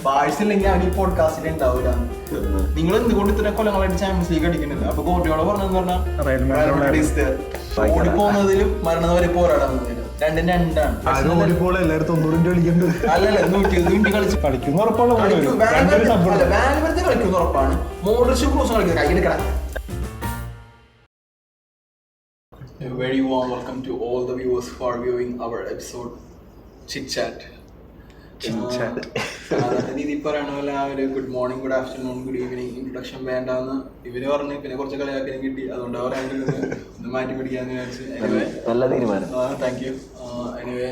ബാഴ്സില്ലെങ്കിൽ അവൻ ഈ പോഡ്കാസ്റ്റിൽ ഉണ്ടാവില്ല. നിങ്ങൾ എന്തുകൊണ്ട് ഇത്ര കൊല്ലങ്ങളായിട്ട് ചാമ്പ്യൻസ് ലീഗ് അടിക്കുന്നില്ല? അപ്പൊ ഗോർഡിയോള പറഞ്ഞെന്ന് പറഞ്ഞാൽ ഓടിപ്പോകുന്നതിലും മരണവരെ പോരാടാൻ രണ്ടും രണ്ടാണ്. അല്ലല്ല 120 കളിച്ച് കളിക്കുന്ന ഉറപ്പാണ്. മോഡ്രിച്ചും ക്രൂസും കളിക്കുന്നത് കയ്യിലെടുക്കണം. A very warm welcome to all the viewers who are viewing our episode Chit Chat. രീതി പറയണ പോലെ ആ ഒരു good morning, good afternoon, good evening introduction വേണ്ടാന്ന് ഇവര് പറഞ്ഞു. പിന്നെ കുറച്ച് കളിയാക്കാനും കിട്ടി, അതുകൊണ്ട് അവർ ഒന്ന് മാറ്റി പിടിക്കാന്ന് വിചാരിച്ചു. നല്ല തീരുമാനം. Thank you. Anyway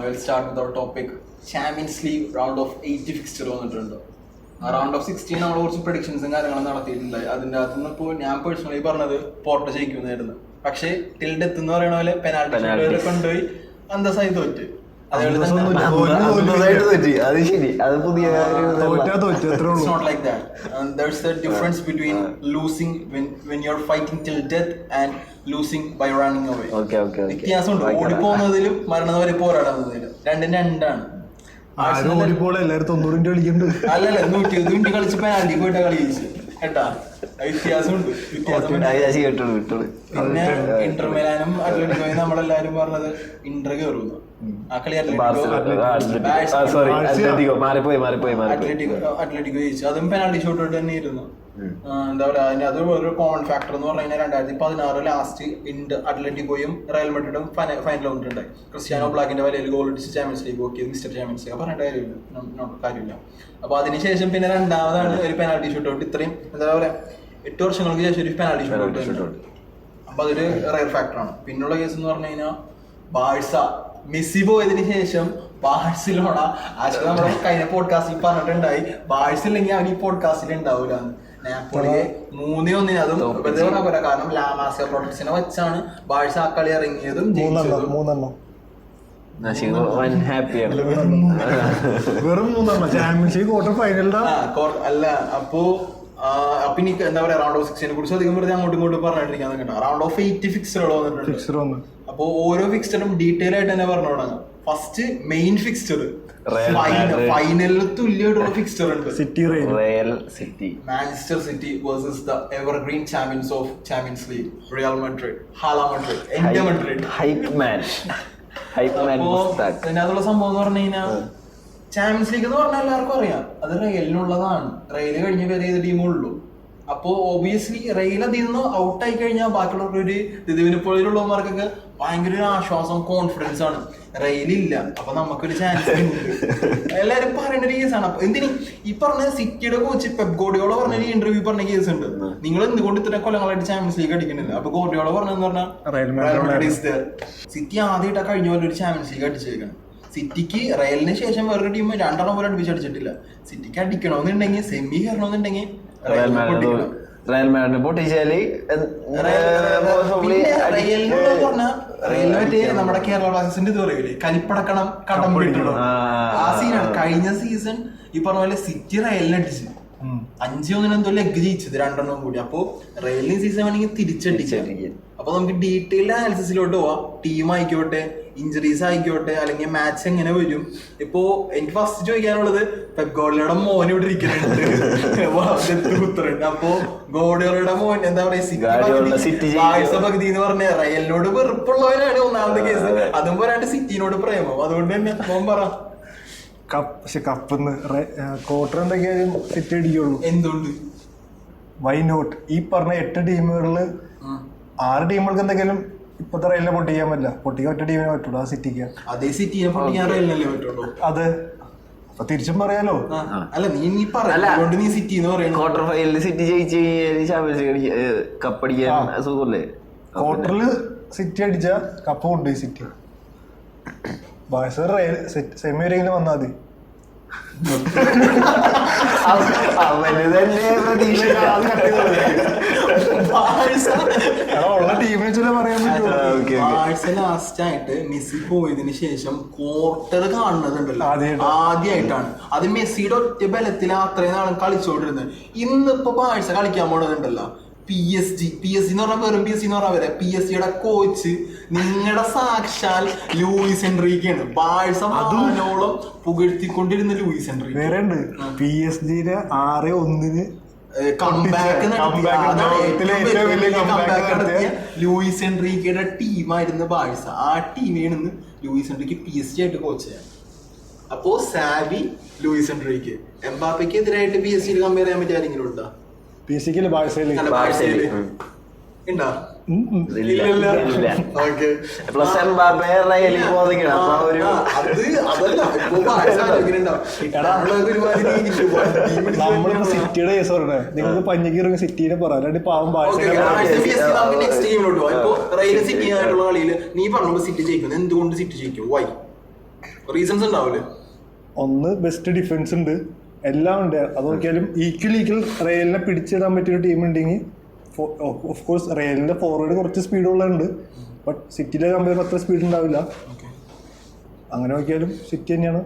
will start with our topic. Champions league round of 8 fixture വന്നിട്ടുണ്ട്. ആ റൗണ്ട് ഓഫ് 16 നമ്മൾ കുറച്ച് പ്രഡിക്ഷൻസും കാര്യങ്ങളും നടത്തിയിട്ടില്ല. അതിൻ്റെ അകത്തുനിന്ന് ഇപ്പോൾ ഞാൻ പേഴ്സണലി പറഞ്ഞത് പോർട്ടോ ജയിക്കുന്നായിരുന്നു. പക്ഷേ ടിൽ ഡെത്ത് എന്ന് പറയുന്ന പോലെ പെനാൽറ്റി കൊണ്ടുപോയി അന്തസായി തോറ്റ്. It's not like that. There's a difference between losing when you're fighting till death and losing by running away. വ്യത്യാസമുണ്ട്. ഓടിപ്പോകുന്നതിലും മരണവരെ പോരാടുന്നതിലും രണ്ടും രണ്ടാണ്. അല്ലല്ല 120 കളിച്ച് പെനാൽറ്റി പോയിട്ടാ കളി ജയിച്ചു കേട്ടാ. വ്യത്യാസമുണ്ട്. പിന്നെ ഇന്റർ മിലാനും അത്ലറ്റിക്കോയും നമ്മളെല്ലാരും പറഞ്ഞത് ഇന്റർ കയറുന്നു. ആ കളി അത്ലറ്റിക്കോ ജയിച്ചു. അതും പെനാൽറ്റി ഷോട്ട് തന്നെ ആയിരുന്നു. എന്താ പറയാ, അതിന് അത് ഒരു കോമൺ ഫാക്ടർ എന്ന് പറഞ്ഞു കഴിഞ്ഞാൽ 2016 ലാസ്റ്റ് അത്ലറ്റിക്കോയും റയൽ മാഡ്രിഡും ഫൈനൽ വന്നിട്ടുണ്ടായി. ക്രിസ്ത്യാനോ ബ്ലാക്കിന്റെ വലയിൽ ഗോൾ അടിച്ച് ചാമ്പ്യൻസ് ലീഗ് നോക്കിയത് മിസ്റ്റർ ചാമ്പ്യൻസ് ലീഗ് പറഞ്ഞിട്ട് കാര്യമില്ല. അപ്പൊ അതിനുശേഷം പിന്നെ രണ്ടാമതാണ് ഒരു പെനാൽറ്റി ഷൂട്ട് ഔട്ട്. ഇത്രയും എന്താ പറയാ 8 വർഷങ്ങൾക്ക് ശേഷം ഒരു പെനാൽറ്റി ഷൂട്ട് ഔട്ട്. അപ്പൊ അതൊരു റയർ ഫാക്ടറാണ്. പിന്നുള്ള കേസ് എന്ന് പറഞ്ഞു കഴിഞ്ഞാൽ ബാഴ്സ. മെസ്സി പോയതിനു ശേഷം ബാഴ്സലോണ ആക്ച്വലി നമ്മുടെ കഴിഞ്ഞ പോഡ്കാസ്റ്റിൽ പറഞ്ഞിട്ടുണ്ടായി, ബാഴ്സില്ലെങ്കിൽ അവൻ ഈ പോഡ്കാസ്റ്റിൽ ഉണ്ടാവില്ല. നാപ്പോളിയെ 3-1 അതും പറയാം. കാരണം ലാമാസിയ പ്രൊഡക്ട്സിനെ വെച്ചാണ് ബാഴ്സ ആ കളി ഇറങ്ങിയതും ജയിച്ചതും. അല്ല അപ്പോ പിന്നെ എന്താ പറയാ റൗണ്ട് ഓഫ് 16 കുറിച്ച് അധികം വെറുതെ അങ്ങോട്ടും ഇങ്ങോട്ടും പറഞ്ഞിട്ടിരിക്കാൻ കേട്ടോ. റൗണ്ട് ഓഫ് 8 ഫിക്സ്ചറുകൾ വന്നിട്ടുണ്ട്. അപ്പൊ ഓരോ ഫിക്സ്ചറും ഡീറ്റെയിൽ ആയിട്ട് തന്നെ പറഞ്ഞു തുടങ്ങാം. ഫസ്റ്റ് മെയിൻ ഫിക്സ്ചർ ഫൈനലിൽ തുല്യമായിട്ടുള്ള ഫിക്സ്ചർ ഉണ്ട്. Manchester City versus the evergreen champions of champions league Real Madrid, hala Madrid, എൻ്റെ മാഡ്രിഡ്. അതിനകത്തുള്ള സംഭവം എന്ന് പറഞ്ഞു കഴിഞ്ഞാൽ ചാമ്പ്യൻസ് ലീഗ് എന്ന് പറഞ്ഞാൽ എല്ലാവർക്കും അറിയാം അത് റയലിനുള്ളതാണ്. റയൽ കഴിഞ്ഞ വേറെ ഏത് ടീമുള്ളൂ. അപ്പോ ഒബിയസ്ലി റയൽ അതിൽ നിന്ന് ഔട്ട് ആയി കഴിഞ്ഞാൽ ബാക്കിയുള്ളവരൊരു ദിദിവിനെപ്പോഴുള്ളവർക്കൊക്കെ ഭയങ്കര ഒരു ആശ്വാസം, കോൺഫിഡൻസ് ആണ്. റയലില്ല, അപ്പൊ നമുക്കൊരു ചാൻസ് ഉണ്ട് എല്ലാരും പറയുന്ന ഒരു കേസാണ്. അപ്പൊ എന്തിനീ ഈ പറഞ്ഞ സിറ്റിയുടെ കോച്ച് പെപ് ഗോർഡിയോള പറഞ്ഞ ഇന്റർവ്യൂ പറഞ്ഞ കേസ് ഉണ്ട്. നിങ്ങൾ എന്തുകൊണ്ട് ഇത്ര കൊല്ലങ്ങളായിട്ട് ചാമ്പ്യൻസ് ലീഗ് അടിക്കുന്നില്ല? അപ്പൊ ഗോർഡിയോള പറഞ്ഞെന്ന് പറഞ്ഞാൽ സിറ്റി ആദ്യമായിട്ടാ കഴിഞ്ഞ പോലെ ഒരു ചാമ്പ്യൻസ് ലീഗ് അടിച്ചേക്കണം. സിറ്റിക്ക് റയലിന് ശേഷം വേറൊരു ടീം 2 പോലെ അടുപ്പിച്ചടിച്ചിട്ടില്ല. സിറ്റിക്ക് അടിക്കണമെന്നുണ്ടെങ്കിൽ സെമി കയറണമെന്നുണ്ടെങ്കിൽ റയൽ നമ്മുടെ കേരള ബ്ലാസ്റ്റേഴ്സിന്റെ ഇത് പറയൂലേ കലിപ്പടക്കണം കടം പിടിക്കണം, ആ സീനാണ്. കഴിഞ്ഞ സീസൺ ഈ പറഞ്ഞ പോലെ സിറ്റി റയലിനെ അടിച്ച് 5-1 എന്തോ ലെഗ് ജയിച്ചത് 2 കൂടി. അപ്പൊ റയലിന് സീസൺ വേണമെങ്കിൽ തിരിച്ചടിക്കാം. അപ്പൊ നമുക്ക് ഡീറ്റെയിൽ അനാലിസിസിലോട്ട് പോവാം. ടീം ആയിക്കോട്ടെ, ഇഞ്ചുറീസ് ആയിക്കോട്ടെ, അല്ലെങ്കിൽ മാച്ച് എങ്ങനെ വരും. ഇപ്പോ എനിക്ക് ഫസ്റ്റ് ചോദിക്കാനുള്ളത് പെപ് ഗോർഡിയോളയുടെ മോൻ ഇവിടെ ഇരിക്കുന്നുണ്ട്. അപ്പൊ ഗോർഡിയോളയുടെ മോൻ എന്താ പറയാ പകുതി എന്ന് പറഞ്ഞ റയലിനോട് വെറുപ്പുള്ളവരാണ് ഒന്നാമത്തെ കേസ്. അതും പോരാണ്ട് സിറ്റിനോട് പ്രേമം. അതുകൊണ്ട് തന്നെ മോൻ പറ കപ്പ് ക്വാർട്ടർ എന്തൊക്കെയായാലും സിറ്റി അടിക്കുള്ളൂ. എന്തുകൊണ്ട്? Why not? ഈ പറഞ്ഞ 8 ടീമുകളില് 6 ടീമുകൾക്ക് എന്തെങ്കിലും ഇപ്പത്തെ റയലിനെ പൊട്ടിക്കാൻ പറ്റില്ല. പൊട്ടിക്കാൻ ഒറ്റ ടീമിനെ പറ്റുള്ളൂ, ആ സിറ്റിക്ക്. അതേ സിറ്റിനെ പൊട്ടിക്കാൻ റയലിനല്ലേ പറ്റുള്ളൂ. അതെ, അപ്പൊ തിരിച്ചും പറയാലോ. അല്ല നീ പറഞ്ഞുകൊണ്ട് നീ സിറ്റി എന്ന് പറയുന്നത് ക്വാർട്ടർ ഫൈനലിൽ സിറ്റി ജയിച്ച് കപ്പടിക്കാൻ സുഖല്ലേ? ക്വാർട്ടറിൽ സിറ്റി അടിച്ച കപ്പ് കൊണ്ടുപോയി സിറ്റി. സെമി വരെയെങ്കിലും വന്നാൽ മതി. അവന് തന്നെ പ്രതീക്ഷ ഉള്ള ടീമിനെ ചില പറയാൻ പറ്റുമോ? ലാസ്റ്റ് ആയിട്ട് മെസ്സി പോയതിനു ശേഷം ക്വാർട്ടർ കാണുന്നതുണ്ടല്ലോ ആദ്യമായിട്ടാണ്. അത് മെസ്സിയുടെ ഒറ്റ ബലത്തിൽ അത്രയും നാളും കളിച്ചോണ്ടിരുന്നത്. ഇന്നിപ്പോ ബാഴ്സ കളിക്കാൻ പോണതുണ്ടല്ലോ PSG എന്ന് പറഞ്ഞാൽ വെറും PSG എന്ന് പറഞ്ഞാൽ വരെ PSG-യുടെ കോച്ച് നിങ്ങളുടെ സാക്ഷാൽ ലൂയിസ് എൻറിക്കെയാണ്. ബാഴ്സ അതിനോളം പുകഴ്ത്തിക്കൊണ്ടിരുന്ന ലൂയിസ് എൻറിക്കെ. വേറെ ഉണ്ട് PSG-യുടെ 6-1 ലൂയിസ് എൻറിക്കയുടെ ടീമായിരുന്നു ബാഴ്സ. ആ ടീമിന് ലൂയിസ് എൻറിക്ക് PSG ആയിട്ട് കോച്ച് ചെയ്യാം. അപ്പോ സാവി ലൂയിസ് എൻറിക്ക് എംബാപ്പയ്ക്ക് എതിരായിട്ട് PSG കമ്പയർ ചെയ്യാൻ പറ്റിയ ആരെങ്കിലും ഉണ്ടോ? PSG-ല് ബാഴ്സയില് ഉണ്ടോ? പ്ലസ് എംബാപ്പെ റയലിൽ പോകുന്ന അപ്പൊ ഒരു നമ്മളിപ്പോ സിറ്റിയുടെ കേസ് പറഞ്ഞേ, നിങ്ങൾക്ക് പഞ്ഞിക്ക് ഇറങ്ങി സിറ്റിനെ പറയാം പാവം കളിയിൽ നീ പറഞ്ഞപ്പോ സിറ്റി ജയിക്കുന്നത് എന്തുകൊണ്ട് സിറ്റി ജയിക്കും? വൈ റീസൺസ് ഉണ്ടാവില്ലേ? ഒന്ന് ബെസ്റ്റ് ഡിഫൻസ് ഉണ്ട്, എല്ലാം ഉണ്ട്. അത് നോക്കിയാലും ഈക്വൽ റയലിനെ പിടിച്ചിടാൻ പറ്റിയൊരു ടീം ഉണ്ടെങ്കിൽ ഓഫ് കോഴ്സ് റയലിന്റെ ഫോർവേഡ് കുറച്ച് സ്പീഡുള്ളതുണ്ട്, ബട്ട് സിറ്റിയിലെ കമ്പയർ അത്ര സ്പീഡ് ഉണ്ടാവില്ല. അങ്ങനെ നോക്കിയാലും സിറ്റി തന്നെയാണ്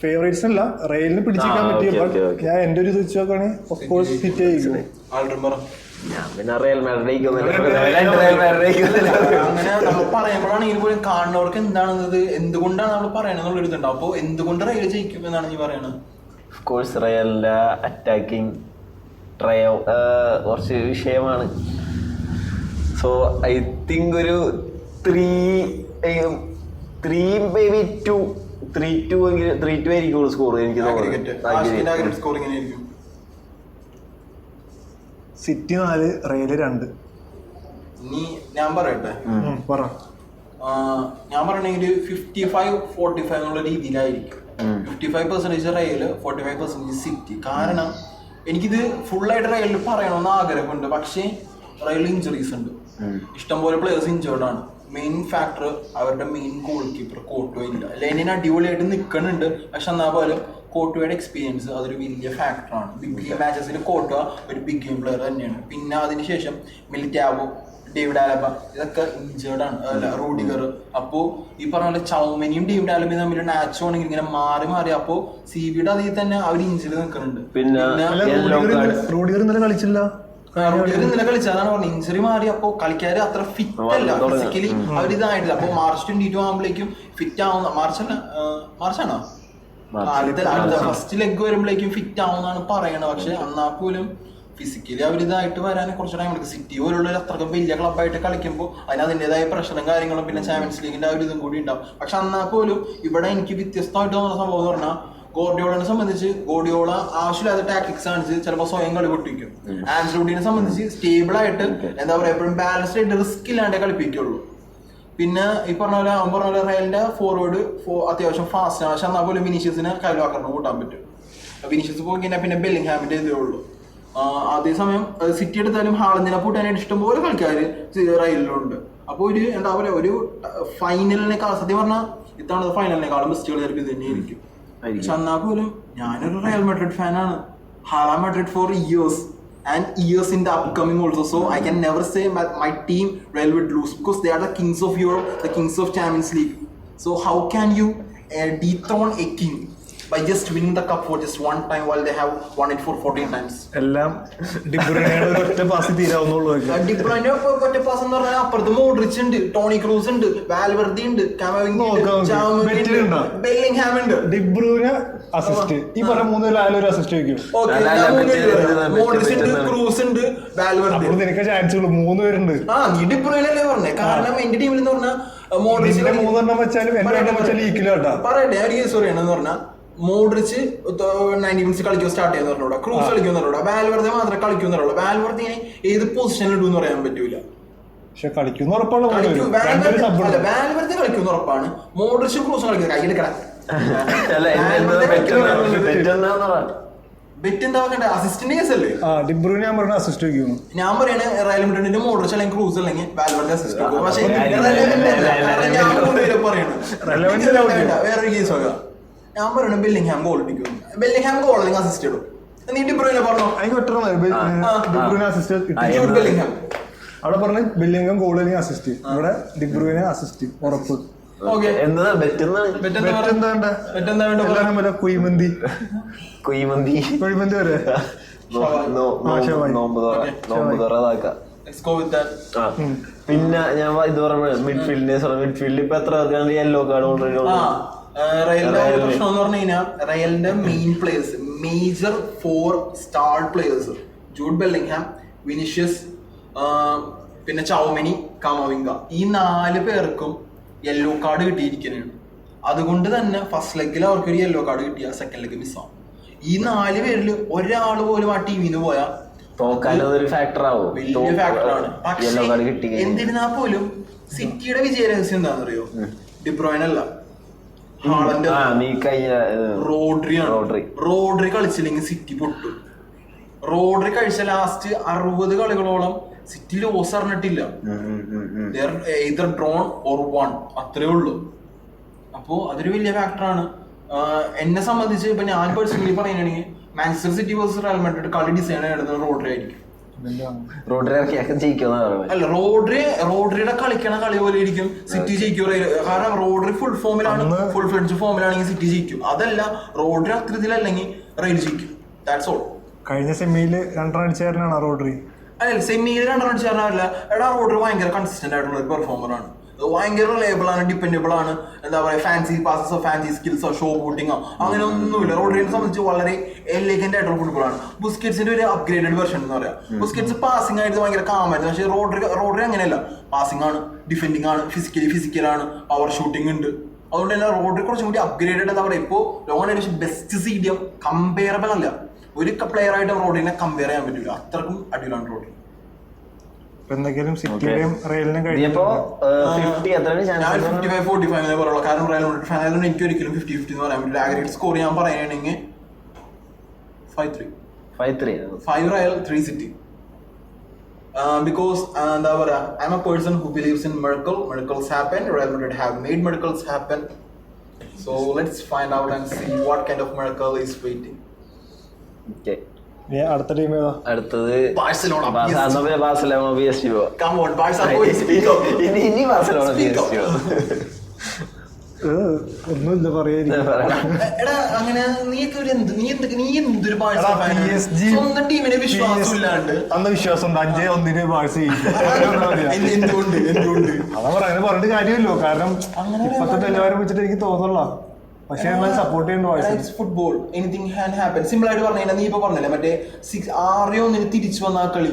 ഫേവറേറ്റ്സ്. അല്ല, റയലിന് പിടിച്ചിരിക്കാൻ പറ്റിയ, ബട്ട് ഞാൻ എന്റെ ഒരു ഇത് വെച്ച് നോക്കുകയാണെങ്കിൽ ഓഫ് കോഴ്സ് സിറ്റി ആയിരിക്കും. ഞാൻ പിന്നെ റയൽ മാഡ്രിഡ് അങ്ങനെ നമ്മൾ പറയുമ്പോഴാണെങ്കിൽ പോലും കാണുന്നവർക്ക് എന്താണെന്നത് എന്തുകൊണ്ടാണ് നമ്മൾ പറയണെന്നുള്ള ഒരു ഇതുണ്ടാവും. അപ്പൊ എന്തുകൊണ്ട് റയൽ ജയിക്കും എന്നാണ് നീ പറയണത്? ഓഫ് കോഴ്സ് റയലിന്റെ അറ്റാക്കിംഗ് ട്രയോ കുറച്ച് വിഷയമാണ്. സോ ഐ തിങ്ക് ഒരു 3-2 ആയിരിക്കും സ്കോർ. എനിക്ക് സിറ്റി 4 റയല് 2. ഞാൻ പറയട്ടെ, ഞാൻ പറയണെങ്കിൽ 55-45 എന്നുള്ള രീതിയിലായിരിക്കും. 55% റയല്, 45% സിറ്റി. കാരണം എനിക്കിത് ഫുള്ളായിട്ട് റയലിൽ പറയണമെന്ന് ആഗ്രഹമുണ്ട്, പക്ഷേ റയൽ ഇഞ്ചുറീസ് ഉണ്ട്, ഇഷ്ടംപോലെ പ്ലേയേഴ്സ് ഇഞ്ചേർഡ് ആണ്. മെയിൻ ഫാക്ടർ അവരുടെ മെയിൻ ഗോൾ കീപ്പർ കോട്ടുവ ഇല്ല. ലെനിൻ അടിപൊളിയായിട്ട് നിൽക്കുന്നുണ്ട്, പക്ഷെ എന്നാൽ പോലും കോട്ടുവയുടെ എക്സ്പീരിയൻസ് അതൊരു വലിയ ഫാക്ടറാണ്. ബിഗ് ഗെയിം മാച്ചസിൽ കോട്ടുവ ഒരു ബിഗ് ഗെയിം പ്ലെയർ തന്നെയാണ്. പിന്നെ അതിനുശേഷം മിലിറ്റാവോ, ഡേവിഡ് ആലബ ഇതൊക്കെ ഇഞ്ചേർഡ് ആണ്, അല്ല റൂഡിഗർ. അപ്പോൾ ഈ പറഞ്ഞ പോലെ ചൗമനിയും ഡേവിഡ് ആലബയും തമ്മിൽ നാച്ചോ ആണെങ്കിൽ ഇങ്ങനെ മാറി മാറി, അപ്പോൾ സിബിയുടെ അതിൽ തന്നെ അവർ ഇഞ്ചിൽ നിൽക്കുന്നുണ്ട്. റൂഡിഗർ ഇന്നലെ കളിച്ചില്ല, ഇന്നലെ കളിച്ചത് അതാണ് പറഞ്ഞത്, ഇഞ്ചറി മാറി. അപ്പോൾ കളിക്കാര് അത്ര ഫിറ്റ് അല്ല, ഫിസിക്കലി അവർ ഇതായിട്ടില്ല. അപ്പോൾ മാർച്ച് 22 ആകുമ്പോഴേക്കും ഫിറ്റ് ആവുന്ന, മാർച്ചാണോ അടുത്ത ഫസ്റ്റ് ലെഗ് വരുമ്പോഴേക്കും ഫിറ്റ് ആവുന്നതാണ് പറയണത്. പക്ഷെ എന്നാ പോലും ഫിസിക്കലി അവരിതായിട്ട് വരാൻ കുറച്ച് ടൈം എടുക്കും. സിറ്റി പോലുള്ള അത്രക്കും വലിയ ക്ലബ്ബായിട്ട് കളിക്കുമ്പോൾ അതിന് അതിൻ്റെതായ പ്രഷറും കാര്യങ്ങളും പിന്നെ ചാമ്പ്യൻസ് ലീഗിന്റെ ആ ഒരു ഇതും കൂടി ഉണ്ടാവും. പക്ഷെ എന്നാൽ പോലും ഇവിടെ എനിക്ക് വ്യത്യസ്തമായിട്ട് തോന്നുന്ന സംഭവം എന്ന് പറഞ്ഞാൽ, ഗോർഡിയോളനെ സംബന്ധിച്ച് ഗോർഡിയോള ആവശ്യമില്ലാത്ത ടാക്ടിക്സ് കാണിച്ച് ചിലപ്പോൾ സ്വയം കളി പൊട്ടിക്കും. ആൻസലോട്ടിനെ സംബന്ധിച്ച് സ്റ്റേബിൾ ആയിട്ട് എന്താ പറയുക, എപ്പോഴും ബാലൻസ്ഡ് ആയിട്ട് റിസ്ക് ഇല്ലാണ്ടേ കളിപ്പിക്കുള്ളൂ. പിന്നെ ഈ പറഞ്ഞ പോലെ റയലിന്റെ ഫോർവേഡ് അത്യാവശ്യം ഫാസ്റ്റ് ആണ്, പക്ഷെ എന്നാൽ പോലും വിനീഷ്യസിനെ കൈലാക്കണം കൂട്ടാൻ പറ്റും. വിനീഷ്യസ് പോയി കഴിഞ്ഞാൽ പിന്നെ ബെല്ലിംഗ്ഹാമിന്റെ ഇതേ ഉള്ളൂ. അതേസമയം സിറ്റി എടുത്താലും ഹാളന്തിനെ പൂട്ടാനായിട്ട് ഇഷ്ടംപോലെ കളിക്കാർ റയലിലുണ്ട്. അപ്പോൾ ഒരു എന്താ പറയുക, ഒരു ഫൈനലിനേക്കാൾ സത്യം പറഞ്ഞാൽ ഇതാണ് ഫൈനലിനേക്കാളും ബെസ്റ്റ് കളി ചിലപ്പോൾ ഇത് തന്നെയായിരിക്കും. പക്ഷെ എന്നാൽ പോലും ഞാനൊരു റയൽ മാഡ്രിഡ് ഫാനാണ്. Hala Madrid for years and years in the upcoming also, so I can never say my team Real would lose because they are the kings of Europe, the kings of Champions League. So how can you dethrone a king by just winning the cup for just one time while they have won it for 14 times? എല്ലാം ഡിബ്രൂയിനയുടെ ഒറ്റ pass തീരാവുന്നുള്ളൂ. ഡിബ്രൂയിന്റെ ഒറ്റ pass എന്ന് പറഞ്ഞാൽ അപ്പുറത്ത് Modric ഉണ്ട്, Toni Kroos ഉണ്ട്, വാൽവർദി ഉണ്ട്, Bellingham ഉണ്ട്. ഡിബ്രൂയിന അസിസ്റ്റ്, ഈ പറഞ്ഞ 3 പേര് ആയാലും ഒരു അസിസ്റ്റ് വയ്ക്കും. മോഡ്രിച്ച് ഉണ്ട്, ക്രൂസ് ഉണ്ട്, വാൽവർദി. നിനക്ക് ചാൻസ് ഉള്ളൂ, 3 പേരുണ്ട്. നീ ഡിബ്രൂയിനല്ലേ പറഞ്ഞേ? കാരണം എന്റെ ടീമിൽ എന്ന് പറഞ്ഞാൽ മോഡ്രിച്ച് 3 വെച്ചാലും പറയട്ടെ, ഒരു കേസ് പറയണെന്ന് പറഞ്ഞാൽ മോഡ്രിച്ച് 90 മിനിറ്റ്സ് കളിക്കുക സ്റ്റാർട്ട് ചെയ്യുന്നവരോട്, ക്രൂസ് കളിക്കുന്നവരോട്, വാൽവർദെ മാത്രമേ കളിക്കുന്നവരോട്. വാൽവർദിനെ ഏത് പൊസിഷനിൽ ഇടും എന്ന് പറയാൻ പറ്റൂല. പക്ഷെ കളിക്കുന്ന ഉറപ്പാണ്, വാൽവർദെ കളിക്കുന്ന ഉറപ്പാണ്. മോഡ്രിച്ച് ക്രൂസ് കളിക്കുക കയ്യെടുക്കണം. ബെറ്റ് എന്താ പറയണ്ടേ? അസിസ്റ്റിന്റെ കേസല്ലേ? ഡിബ്രൂയിന ഞാൻ പറഞ്ഞ അസിസ്റ്റ് വയ്ക്കുന്നു. ഞാൻ പറയണേ റയൽ മാഡ്രിഡിന്റെ മോഡ്രിച്ച് അല്ലെങ്കിൽ ക്രൂസ് അല്ലെങ്കിൽ വാൽവർദെ അസിസ്റ്റ് വയ്ക്കും. പക്ഷേ വേറൊരു കേസ് നോക്കാം. ഞാൻ പറയണ ബെല്ലിംഗ്ഹാം ഗോൾ അടിക്കും, ബെല്ലിംഗ്ഹാം ഗോൾ അല്ലെങ്കിൽ അസിസ്റ്റ് ഇടും. നീ ഡിബ്രൂയിനെ പറഞ്ഞോ? അവിടെ പറഞ്ഞ ബെല്ലിംഗ്ഹാം ഗോൾ അല്ലെങ്കിൽ അസിസ്റ്റ്, ഇവിടെ ഡിബ്രൂയിനെ അസിസ്റ്റ് ഉറപ്പ്. ഓക്കെ എന്താ ബെറ്റെന്നാണ് എന്താ വേണ്ട എല്ലാരും പോലെ കുഴിമന്തി കുഴിമന്തി വരെ നോമ്പ് തുറ പിന്നെ ഞാൻ ഇത് പറഞ്ഞ മിഡ്ഫീൽഡിൽ ഇപ്പൊ എത്ര പേർക്കാണ് യെല്ലോ കാർഡ് ഓൾറെഡി റയലിന്റെ പ്രശ്നം എന്ന് പറഞ്ഞു കഴിഞ്ഞാൽ റയലിന്റെ main players major 4 star players Jude Bellingham, Vinicius, പിന്നെ ചൗമിനി, കാമവിംഗ, ഈ 4 പേർക്കും യെല്ലോ കാർഡ് കിട്ടിയിരിക്കുന്നതാണ്. അതുകൊണ്ട് തന്നെ ഫസ്റ്റ് ലെഗിൽ അവർക്ക് ഒരു യെല്ലോ കാർഡ് കിട്ടിയ സെക്കൻഡ് ലെഗ് മിസ്സാവും. ഈ 4 പേരിൽ ഒരാൾ പോലും ആ ടീമിന് പോയാൽ വലിയ ഫാക്ടറാണ്. പക്ഷേ എന്നിരുന്നാ പോലും സിറ്റിയുടെ വിജയ രഹസ്യം എന്താണെന്ന് അറിയോ? ഡിബ്രോയിൻ അല്ല, ഹാളണ്ട്, റോഡ്രി കളിച്ചില്ലെങ്കിൽ സിറ്റി പൊട്ടും. റോഡ്രി കഴിച്ച ലാസ്റ്റ് 60 കളികളോളം സിറ്റി ലോസ് അറിഞ്ഞിട്ടില്ല. either drawn or won, അത്രേ ഉള്ളൂ. അപ്പോ അതൊരു വലിയ ഫാക്ടറാണ്. എന്നെ സംബന്ധിച്ച് ഇപ്പൊ ഞാൻ പേഴ്സണലി പറയുകയാണെങ്കിൽ Manchester City versus Real Madrid കളി ഡിസൈൻ ചെയ്യുന്നത് റോഡ്രി ആയിരിക്കും. അല്ല, റോഡ്രിയുടെ കളിക്കണ കളി പോലെ ഇരിക്കും സിറ്റി ജയിക്കും. കാരണം റോഡ്രി ഫുൾ ഫ്ലെഡ്ജ് ഫോമിലാണെങ്കിൽ സിറ്റി ജയിക്കും. അതല്ല, റോഡ്രി അത്രത്തിലല്ലെങ്കിൽ റയൽ ജയിക്കും. That's all. കഴിഞ്ഞ സെമിയില് 2 റൺ അടിച്ചാണ് റോഡ്രി. അല്ല, സെമിയിൽ 2 റൺ അടിച്ചാറില്ല. എടാ, റോഡ്രി ഭയങ്കര കൺസിസ്റ്റന്റ് ആയിട്ടുള്ള ഒരു പെർഫോമറാണ്. ഭയങ്കര റിലയബിൾ ആണ്, ഡിപ്പെൻഡബിൾ ആണ്. എന്താ പറയാ, ഫാൻസി പാസസോ ഫാൻസി സ്കിൽസോ ഷോ ബൂട്ടിങ്ങോ അങ്ങനെ ഒന്നുമില്ല. റോഡ്രിയെ സംബന്ധിച്ച് വളരെ എലിഗന്റ് ആയിട്ടുള്ള ഫുട്ബോളാണ്. ബുസ്കറ്റ്സിന്റെ ഒരു അപ്ഗ്രേഡഡ് വെർഷൻ എന്ന് പറയാം. ബുസ്കറ്റ്സ് പാസിംഗ് ആയിട്ട് ഭയങ്കര കാമായിരുന്നു. പക്ഷേ റോഡ്രി അങ്ങനെയല്ല. പാസിംഗ് ആണ്, ഡിഫെൻഡിങ് ആണ്, ഫിസിക്കലാണ്, പവർ ഷൂട്ടിംഗ് ഉണ്ട്. അതുകൊണ്ട് തന്നെ റോഡ്രി കുറച്ചും കൂടി അപ്ഗ്രേഡഡ്. എന്താ പറയുക, ഇപ്പോൾ ലോകത്തെ ബെസ്റ്റ് സീഡിയം കമ്പയറബിൾ അല്ല. ഒരു പ്ലെയർ ആയിട്ട് റോഡ്രിനെ കമ്പയർ ചെയ്യാൻ പറ്റില്ല. അത്രക്കും അടിപൊളിയാണ് റോഡ്രി. എന്തെങ്കിലും സിറ്റിയുടെയും റയലിനും ഞാൻ 55-45 പറയുള്ളൂ. കാരണം റയൽ മാഡ്രിഡ് ഫാൻ ആയതുകൊണ്ട് എനിക്ക് ഒരിക്കലും 50-50 എന്ന് പറയാൻ പറ്റില്ല. ആഗ്രേറ്റ് സ്കോർ ഞാൻ പറയുകയാണെങ്കിൽ 5 റയൽ 3 സിറ്റി. Because എന്താ പറയാ, I'm a person who believes in miracles happen. Real Madrid have made miracles happen. So let's find out and see what kind of miracle is waiting. അടുത്ത ടീം ഏതാ? അടുത്തത് Barcelona. PSG. Come on, Barca boys, speak up. ഇനി Barcelona PSG. ഒന്നുമില്ല പറയായിരിക്കും. എടാ, അങ്ങനെ നീ എന്തൊരു Barca fan? സ്വന്തം ടീമിനെ വിശ്വാസമില്ലാണ്ട്. അന്ന് വിശ്വാസം 5-1 ബാഴ്സ എന്തുകൊണ്ട് അതാ അങ്ങനെ പറഞ്ഞിട്ട് കാര്യമല്ലോ. കാരണം ഇപ്പത്തെ നിലവാരം വെച്ചിട്ട് എനിക്ക് തോന്നുന്നില്ല. പക്ഷേ സപ്പോർട്ട് ചെയ്യേണ്ട football anything can happen. Simple ആയിട്ട് പറഞ്ഞു, നീ ഇപ്പൊ പറഞ്ഞില്ലേ മറ്റേ 6-1 തിരിച്ചു വന്ന ആ കളി,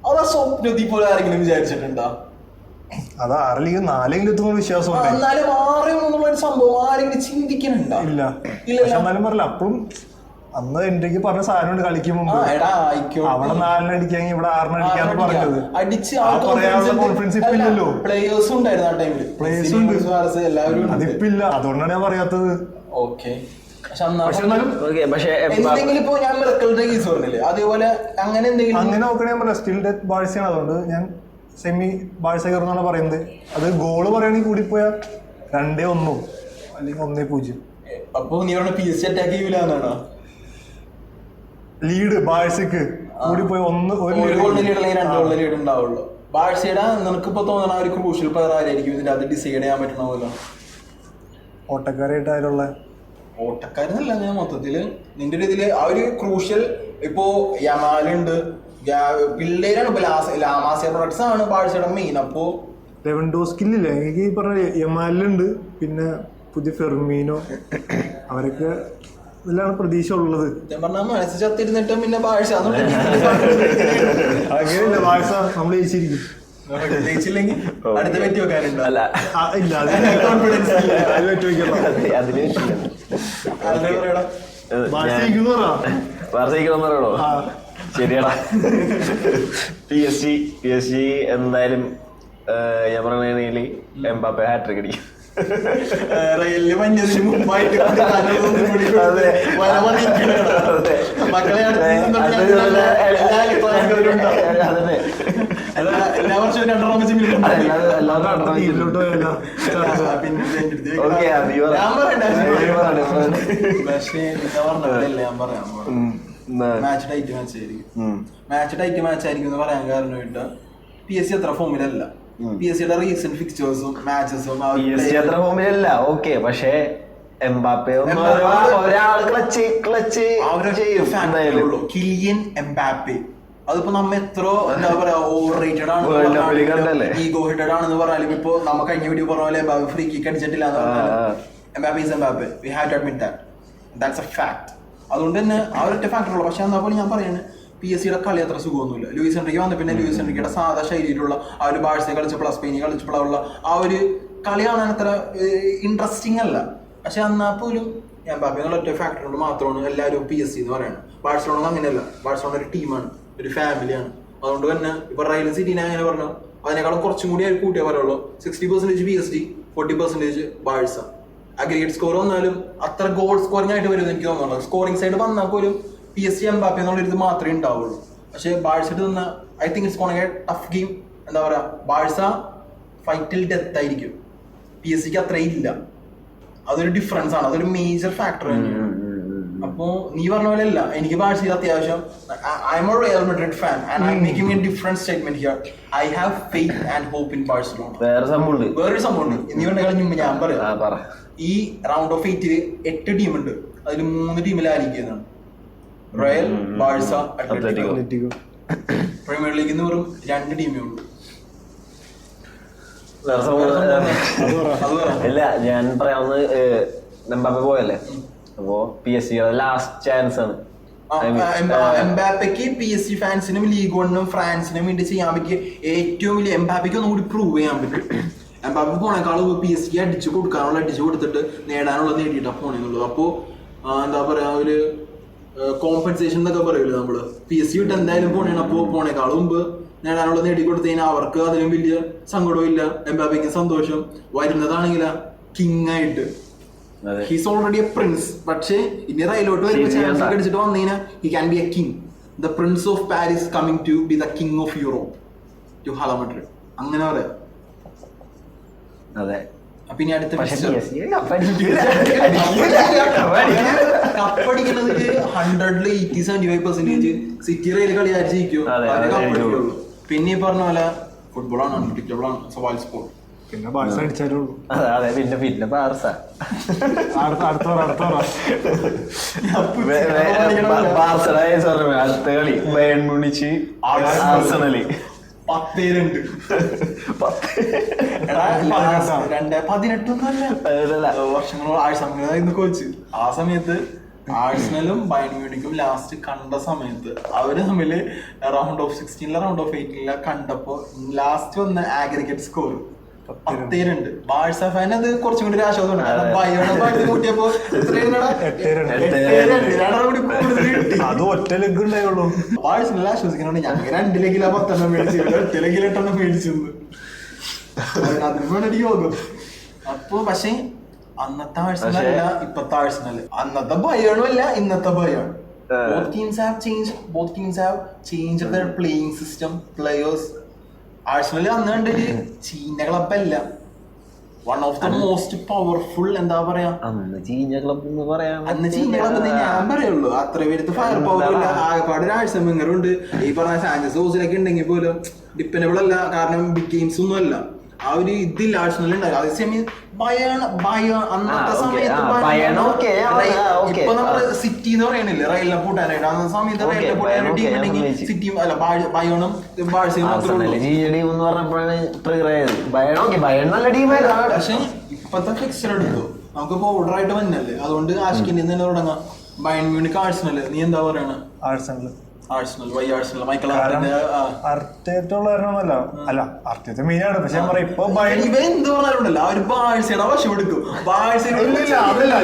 അതാ സ്വപ്നത്തിൽ പോലെ ആരെങ്കിലും വിചാരിച്ചിട്ടുണ്ടാ? അത് 6 4 വിശ്വാസം എന്നാലും 6-1 ഒരു സംഭവം ആരെങ്കിലും ചിന്തിക്കുന്നുണ്ടോ? ഇല്ല. എന്നാലും പറഞ്ഞില്ല, അപ്പഴും അന്ന് എന്റെക്ക് പറഞ്ഞ സാധനം കളിക്കുമ്പോ അവിടെ 4 അടിക്കാമെങ്കിൽ ഇവിടെ 6 അടിക്കാന്ന് പറഞ്ഞത്. കോൺഫിഡൻസ് ഇപ്പൊ ഇല്ലല്ലോ. പ്ലേയേഴ്സും ഉണ്ടായിരുന്നു ആ ടൈമില്. പ്ലേയേഴ്സും ഉണ്ട്, എല്ലാവരും അതിപ്പില്ല. അതുകൊണ്ടാണ് ഞാൻ പറയാത്തത്. ഓക്കെ, അങ്ങനെ നോക്കണേ പറയാം. സ്റ്റിൽ ഡെത്ത് ബാഴ്സയാണ്. അതുകൊണ്ട് ഞാൻ സെമി ബാഴ്സ കയറുന്നാണ് പറയുന്നത്. അത് ഗോള് പറയുകയാണെങ്കിൽ കൂടിപ്പോയ 2-1 അല്ലെങ്കിൽ 1-0. അപ്പൊ നീ PSG അറ്റാക്ക് ചെയ്യൂലെന്നാണോ? ലീഡ് ബാഴ്സക്ക് കൂടിപ്പോയി 1 ലീഡ് ഉണ്ടാവുള്ളൂ. ബാഴ്സയുടെ നിനക്കിപ്പോ തോന്നണ ഒരു ക്രൂഷ്യൽ പ്ലെയർ ആരായിരിക്കും ഇതിന്റെ അത് ഡിസൈഡ് ചെയ്യാൻ പറ്റണമല്ലോ? ഓട്ടക്കാരായിട്ടുള്ള ഓട്ടക്കാരെന്നല്ല, ഞാൻ മൊത്തത്തില് നിന്റെ ഒരു ഇതില് ആ ഒരു ക്രൂഷ്യൽ. ഇപ്പോ യമാലുണ്ട്, പിള്ളേരാണ്. ഇപ്പൊ ലാമാസിയ പ്രൊഡക്ട്സ് ആണ് ബാഴ്സയുടെ മെയിൻ. അപ്പോ ലെവൻഡോസ്കില്ല, എനിക്ക് ഈ പറഞ്ഞ യമാലുണ്ട്, പിന്നെ പുതിയ ഫെർമീനോ, അവരൊക്കെ ഇതിലാണ് പ്രതീക്ഷ ഉള്ളത്. ഞാൻ പറഞ്ഞ മനസ്സ് ചത്തിരുന്നിട്ട് പിന്നെ ബാഴ്സ അങ്ങനെയല്ല, ബാഴ്സ നമ്മൾ ജയിച്ചിരിക്കും. ജയിച്ചില്ലെങ്കിൽ അടുത്ത പറ്റി വെക്കാനുണ്ടോ? ഇല്ല, കോൺഫിഡൻസ് ഇല്ല. അത് പറ്റി വെക്കണം. ശരിയാടാ. PSG എന്തായാലും ഞാൻ പറയുകയാണെങ്കിൽ എംബാപ്പെ ഹാട്രിക് അടിക്കും. റയലില് മഞ്ഞതിന് മുമ്പായിട്ട് എല്ലാ വർഷവും 2 റൗണ്ട് മാച്ച് ടൈറ്റ് മാച്ച് ആയിരിക്കും എന്ന് പറയാൻ കാരണം PSG അത്ര ഫോമിലല്ല. PSG റീസെന്റ് ഫിക്ചേഴ്സും മാച്ചസും PSG അത്ര ഫോമിലല്ല ഓക്കെ, പക്ഷേ എംബാപ്പെ ഒരാൾ ക്ലച്ച് ചെയ്യും. കിലിയൻ എംബാപ്പെ അതിപ്പോ നമ്മ എത്ര എന്താ പറയാ ഓവർ റേറ്റഡ് ആണ്, ഈഗോ ഹെഡഡ് ആണെന്ന് പറഞ്ഞാലും ഇപ്പൊ നമ്മ കഴിഞ്ഞ വീഡിയോ പറഞ്ഞ പോലെ എംബാപ്പെ ഫ്രീ കിക്ക് അടിച്ചിട്ടില്ല എന്ന് പറഞ്ഞാൽ Mbappe is Mbappe, we have to admit that's a fact. അതുകൊണ്ട് തന്നെ ആ ഒരൊറ്റ ഫാക്ടറുള്ളൂ. പക്ഷെ എന്നാ പോലെ ഞാൻ പറയുന്നത് PSG കളി അത്ര സുഖമൊന്നുമില്ല. ലൂയിസ് എൻറിക്ക് വന്ന പിന്നെ ലൂയിസ് എൻറിക്കയുടെ സാധാ ശൈലിയിലുള്ള ആ ഒരു ബാഴ്സയെ കളിച്ചപ്പോൾ സ്പെയിനിൽ കളിച്ചപ്പോഴുള്ള ആ ഒരു കളി കാണാൻ അത്ര ഇൻട്രസ്റ്റിംഗ് അല്ല. പക്ഷെ എന്നാൽ പോലും എംബാപ്പെ എന്നുള്ള ഒറ്റ ഫാക്ടർ കൊണ്ട് മാത്രമാണ് എല്ലാവരും PSG എന്ന് പറയുന്നത്. ബാഴ്സലോണ അങ്ങനെയല്ല, ബാഴ്സലോണ ഒരു ടീമാണ്, ഒരു ഫാമിലിയാണ്. അതുകൊണ്ട് തന്നെ ഇപ്പൊ റയൽ സിറ്റിനെ അങ്ങനെ പറഞ്ഞു അതിനേക്കാളും കുറച്ചും കൂടി കൂട്ടിയേ പറയുള്ളൂ. 60% PSG, 40% ബാഴ്സ. അഗ്രിഗേറ്റ് സ്കോർ വന്നാലും അത്ര ഗോൾ സ്കോറിംഗ് ആയിട്ട് വരുമെന്ന് എനിക്ക് തോന്നുന്നു. സ്കോറിംഗ് സൈഡ് വന്നാൽ പോലും PSG എംബാപ്പെ എന്നുള്ള ഇത് മാത്രമേ ഉണ്ടാവുള്ളൂ. പക്ഷെ ബാഴ്സയുടെ നിന്ന് I think it's gonna A tough game. എന്താ പറയാ, ബാഴ്സ ഫൈറ്റിൽ ഡെത്ത് ആയിരിക്കും, PSG അത്രയും ഇല്ല. അതൊരു ഡിഫറൻസ് ആണ്, അതൊരു മേജർ ഫാക്ടർ തന്നെയാണ്. അപ്പോ നീ പറഞ്ഞ പോലെ അല്ല, എനിക്ക് ബാഴ്സയിൽ അത്യാവശ്യം I'm a Real Madrid fan and I'm making a different statement here. I have faith and hope in Barcelona. വേറൊരു സംഭവമുണ്ട്, ഇനി കളിഞ്ഞുമ്പോ ഞാൻ പറയാം. ഈ റൗണ്ട് ഓഫ് 8 8 ടീമുണ്ട്, അതിൽ 3 ടീമിലായിരിക്കുന്നതാണ് റയൽ, ബാഴ്സ, അത്ലറ്റിക്കോ. പ്രീമിയർ ലീഗിൽ നിന്ന് വെറും 2 ടീമേ ഉള്ളൂ. ഇല്ല, ഞാൻ പറയാവുന്നത് എംബാപ്പെ പോയല്ലേ, അപ്പോ PSG ലാസ്റ്റ് ചാൻസ് ആണ്. എംബാപ്പയ്ക്ക് PSG ഫാൻസിനും ലീഗ് വണ്ണും ഫ്രാൻസിനും വേണ്ടി ചെയ്യാൻ പറ്റിയ ഏറ്റവും വലിയ, എംബാപ്പയ്ക്ക് ഒന്നും കൂടി പ്രൂവ് ചെയ്യാൻ പറ്റും. എംബാപ്പെ പോണേക്കാളും PSG അടിച്ചു കൊടുക്കാനുള്ള അടിച്ചു കൊടുത്തിട്ട് നേടാനുള്ള നേടിയിട്ടാ പോണെന്നുള്ളത്. അപ്പോ എന്താ പറയാ, ഒരു കോമ്പൻസേഷൻ എന്നൊക്കെ പറയൂല്ലോ നമ്മള്, PSG വിട്ട് എന്തായാലും പോണേണ്. അപ്പോ പോണേക്കാളും മുമ്പ് നേടാനുള്ള നേടിക്കൊടുത്തു കഴിഞ്ഞാൽ അവർക്ക് അതിലും വലിയ സങ്കടവും ഇല്ല, എംബാപ്പയ്ക്ക് സന്തോഷം. വരുന്നതാണെങ്കിൽ കിങ് ആയിട്ട്, ഹീസ് ഓൾറെഡി എ പ്രിൻസ്. പക്ഷേ ഇനി റയലോട്ട് വരുമ്പോൾ ചാൻസ് അടിച്ചിട്ട് വന്നു കഴിഞ്ഞാൽ he can be a king, the prince of Paris coming to be the king of Europe to hala Madrid, അങ്ങനെ പറയാം. അതെ, അപ്പൊ ഇനി അടുത്ത കപ്പടിക്കുന്നത് 100-75% സിറ്റി റെയിൽ കളി ആയിരിക്കും കപ്പടിക്കുള്ളൂ. പിന്നെ ഈ പറഞ്ഞ പോലെ ഫുട്ബോളാണ്, അൺപ്രഡിക്റ്റബിൾ ആണ്, സവാൽ സ്പോർട്ട്. പിന്നെ ബാഴ്സ അടിച്ചാലേ ഉള്ളൂ. അതെ, പിന്നെ ബാർസ അടുത്ത കളി ബയൺ മുണിച്ച് ആർസണല് 10-2 വർഷങ്ങളോട് കോച്ച്. ആ സമയത്ത് ആഴ്സണലും ബയൺ മ്യൂണിക്കും ലാസ്റ്റ് കണ്ട സമയത്ത് അവര് തമ്മില് റൗണ്ട് ഓഫ് 16 റൗണ്ട് ഓഫ് 18 കണ്ടപ്പോ ലാസ്റ്റ് വന്ന ആഗ്രിഗേറ്റ് സ്കോർ 10-2. ബാഴ്സ ഫാൻ അത് കുറച്ചും കൂടി ആശ്വാസമാണ്. കൂട്ടിയപ്പോ അത് ഒറ്റ ലെഗ് ഉണ്ടായുള്ളൂ. ബാഴ്സണൽ ആശ്വസിക്കണോണ്ട് ഞങ്ങൾ 2 ലെഗിലാ 10 മേടിച്ചു, 8 ലെഗിൽ 8 മേടിച്ചു. അതിന് വേണ്ടി യോഗം. അപ്പൊ പക്ഷെ അന്നത്തെ ആഴ്സണലല്ല ഇപ്പത്തെ ആഴ്സണല്, അന്നത്തെ ബയേണും അല്ല ഇന്നത്തെ Bayern. Both teams have changed their playing system, players. Arsenal അന്ന് കണ്ടൊരു ചീഞ്ഞ ക്ലബല്ല, one of the most powerful. എന്താ പറയാ, അന്ന് ചീഞ്ഞ ക്ലബ് എന്ന് പറയാം, അന്ന് ചീഞ്ഞ ക്ലബ് ഞാൻ പറയുള്ളൂ. അത്ര പേരത്ത് ഫയർ പവർ ഇല്ല. ആകെപ്പാട് ഒരു ആഴ്സമെങ്ങറുണ്ട്. ഈ പറഞ്ഞ സാഞ്ചസ് ഓസിലൊക്കെ ഉണ്ടെങ്കിൽ പോലും ഡിപ്പെൻഡബിൾ അല്ല, കാരണം ബിഗ് ഗെയിംസ് ഒന്നും അല്ല. ആ ഒരു ഇതിൽ ആഴ്സണൽ ഉണ്ടായിരുന്നു. അതേസമയം അന്നത്തെ സമയത്ത് ഇപ്പൊ നമ്മള് സിറ്റി എന്ന് പറയണില്ലേ റയലിനെ പൂട്ടാനായിട്ട്, അന്നത്തെ സമയത്ത് റയലിനെ പൂട്ടാനായിട്ട് ടീം ഉണ്ടെങ്കിൽ സിറ്റിയും അല്ല ബയോണും ബാഴ്സയും പക്ഷെ ഇപ്പത്തെ ഫിക്സർ എടുത്തു നമുക്ക് ഓർഡർ ആയിട്ട് വന്നല്ലേ. അതുകൊണ്ട് ആഷിക്കിന്റെ തന്നെ തുടങ്ങാം. ബയൺ മ്യൂണിക് ആഴ്സണല്, നീ എന്താ പറയണ? Arsenal why Arsenal Mikel Arteta ഉള്ളവരൊന്നുമല്ല, അല്ല അർട്ടേറ്റ മെയിൻ ആണ്. പക്ഷെ ഇപ്പൊ ഇവ എന്ത് പറഞ്ഞാലുണ്ടല്ലോ ആ ഒരു ബാഴ്സയുടെ വശം എടുക്കും.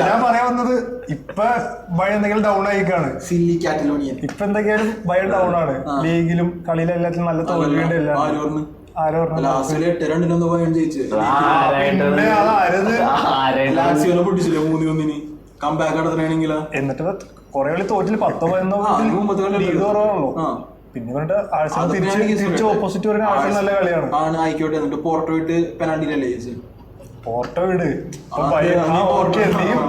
ഞാൻ പറയാൻ വന്നത് ഇപ്പൊ ബയ എന്തെങ്കിലും ഡൗൺ ആയിക്കാണ്, സില്ലി കാറ്റലോണിയൻ. ഇപ്പൊ എന്തൊക്കെയാലും ബയ ഡൗൺ ആണ്. ലീഗിലും കളിയിലും എല്ലാത്തിലും നല്ല തോൽവിയുണ്ട്. എല്ലാം എന്നിട്ട് കൊറേ കളി തോറ്റില് 10-11 ലീഗ് കുറവാണല്ലോ. പിന്നെ പറഞ്ഞിട്ട് ആഴ്സണൽ തിരിച്ച് ഓപ്പോസിറ്റ് വരുന്ന ആഴ്സണൽ നല്ല കളിയാണ്. ആയിക്കോട്ടെ, എന്നിട്ട് പോർട്ടോ വിട്ട് പെനാൽറ്റിയിലല്ലേ പോർട്ടോ വിട്.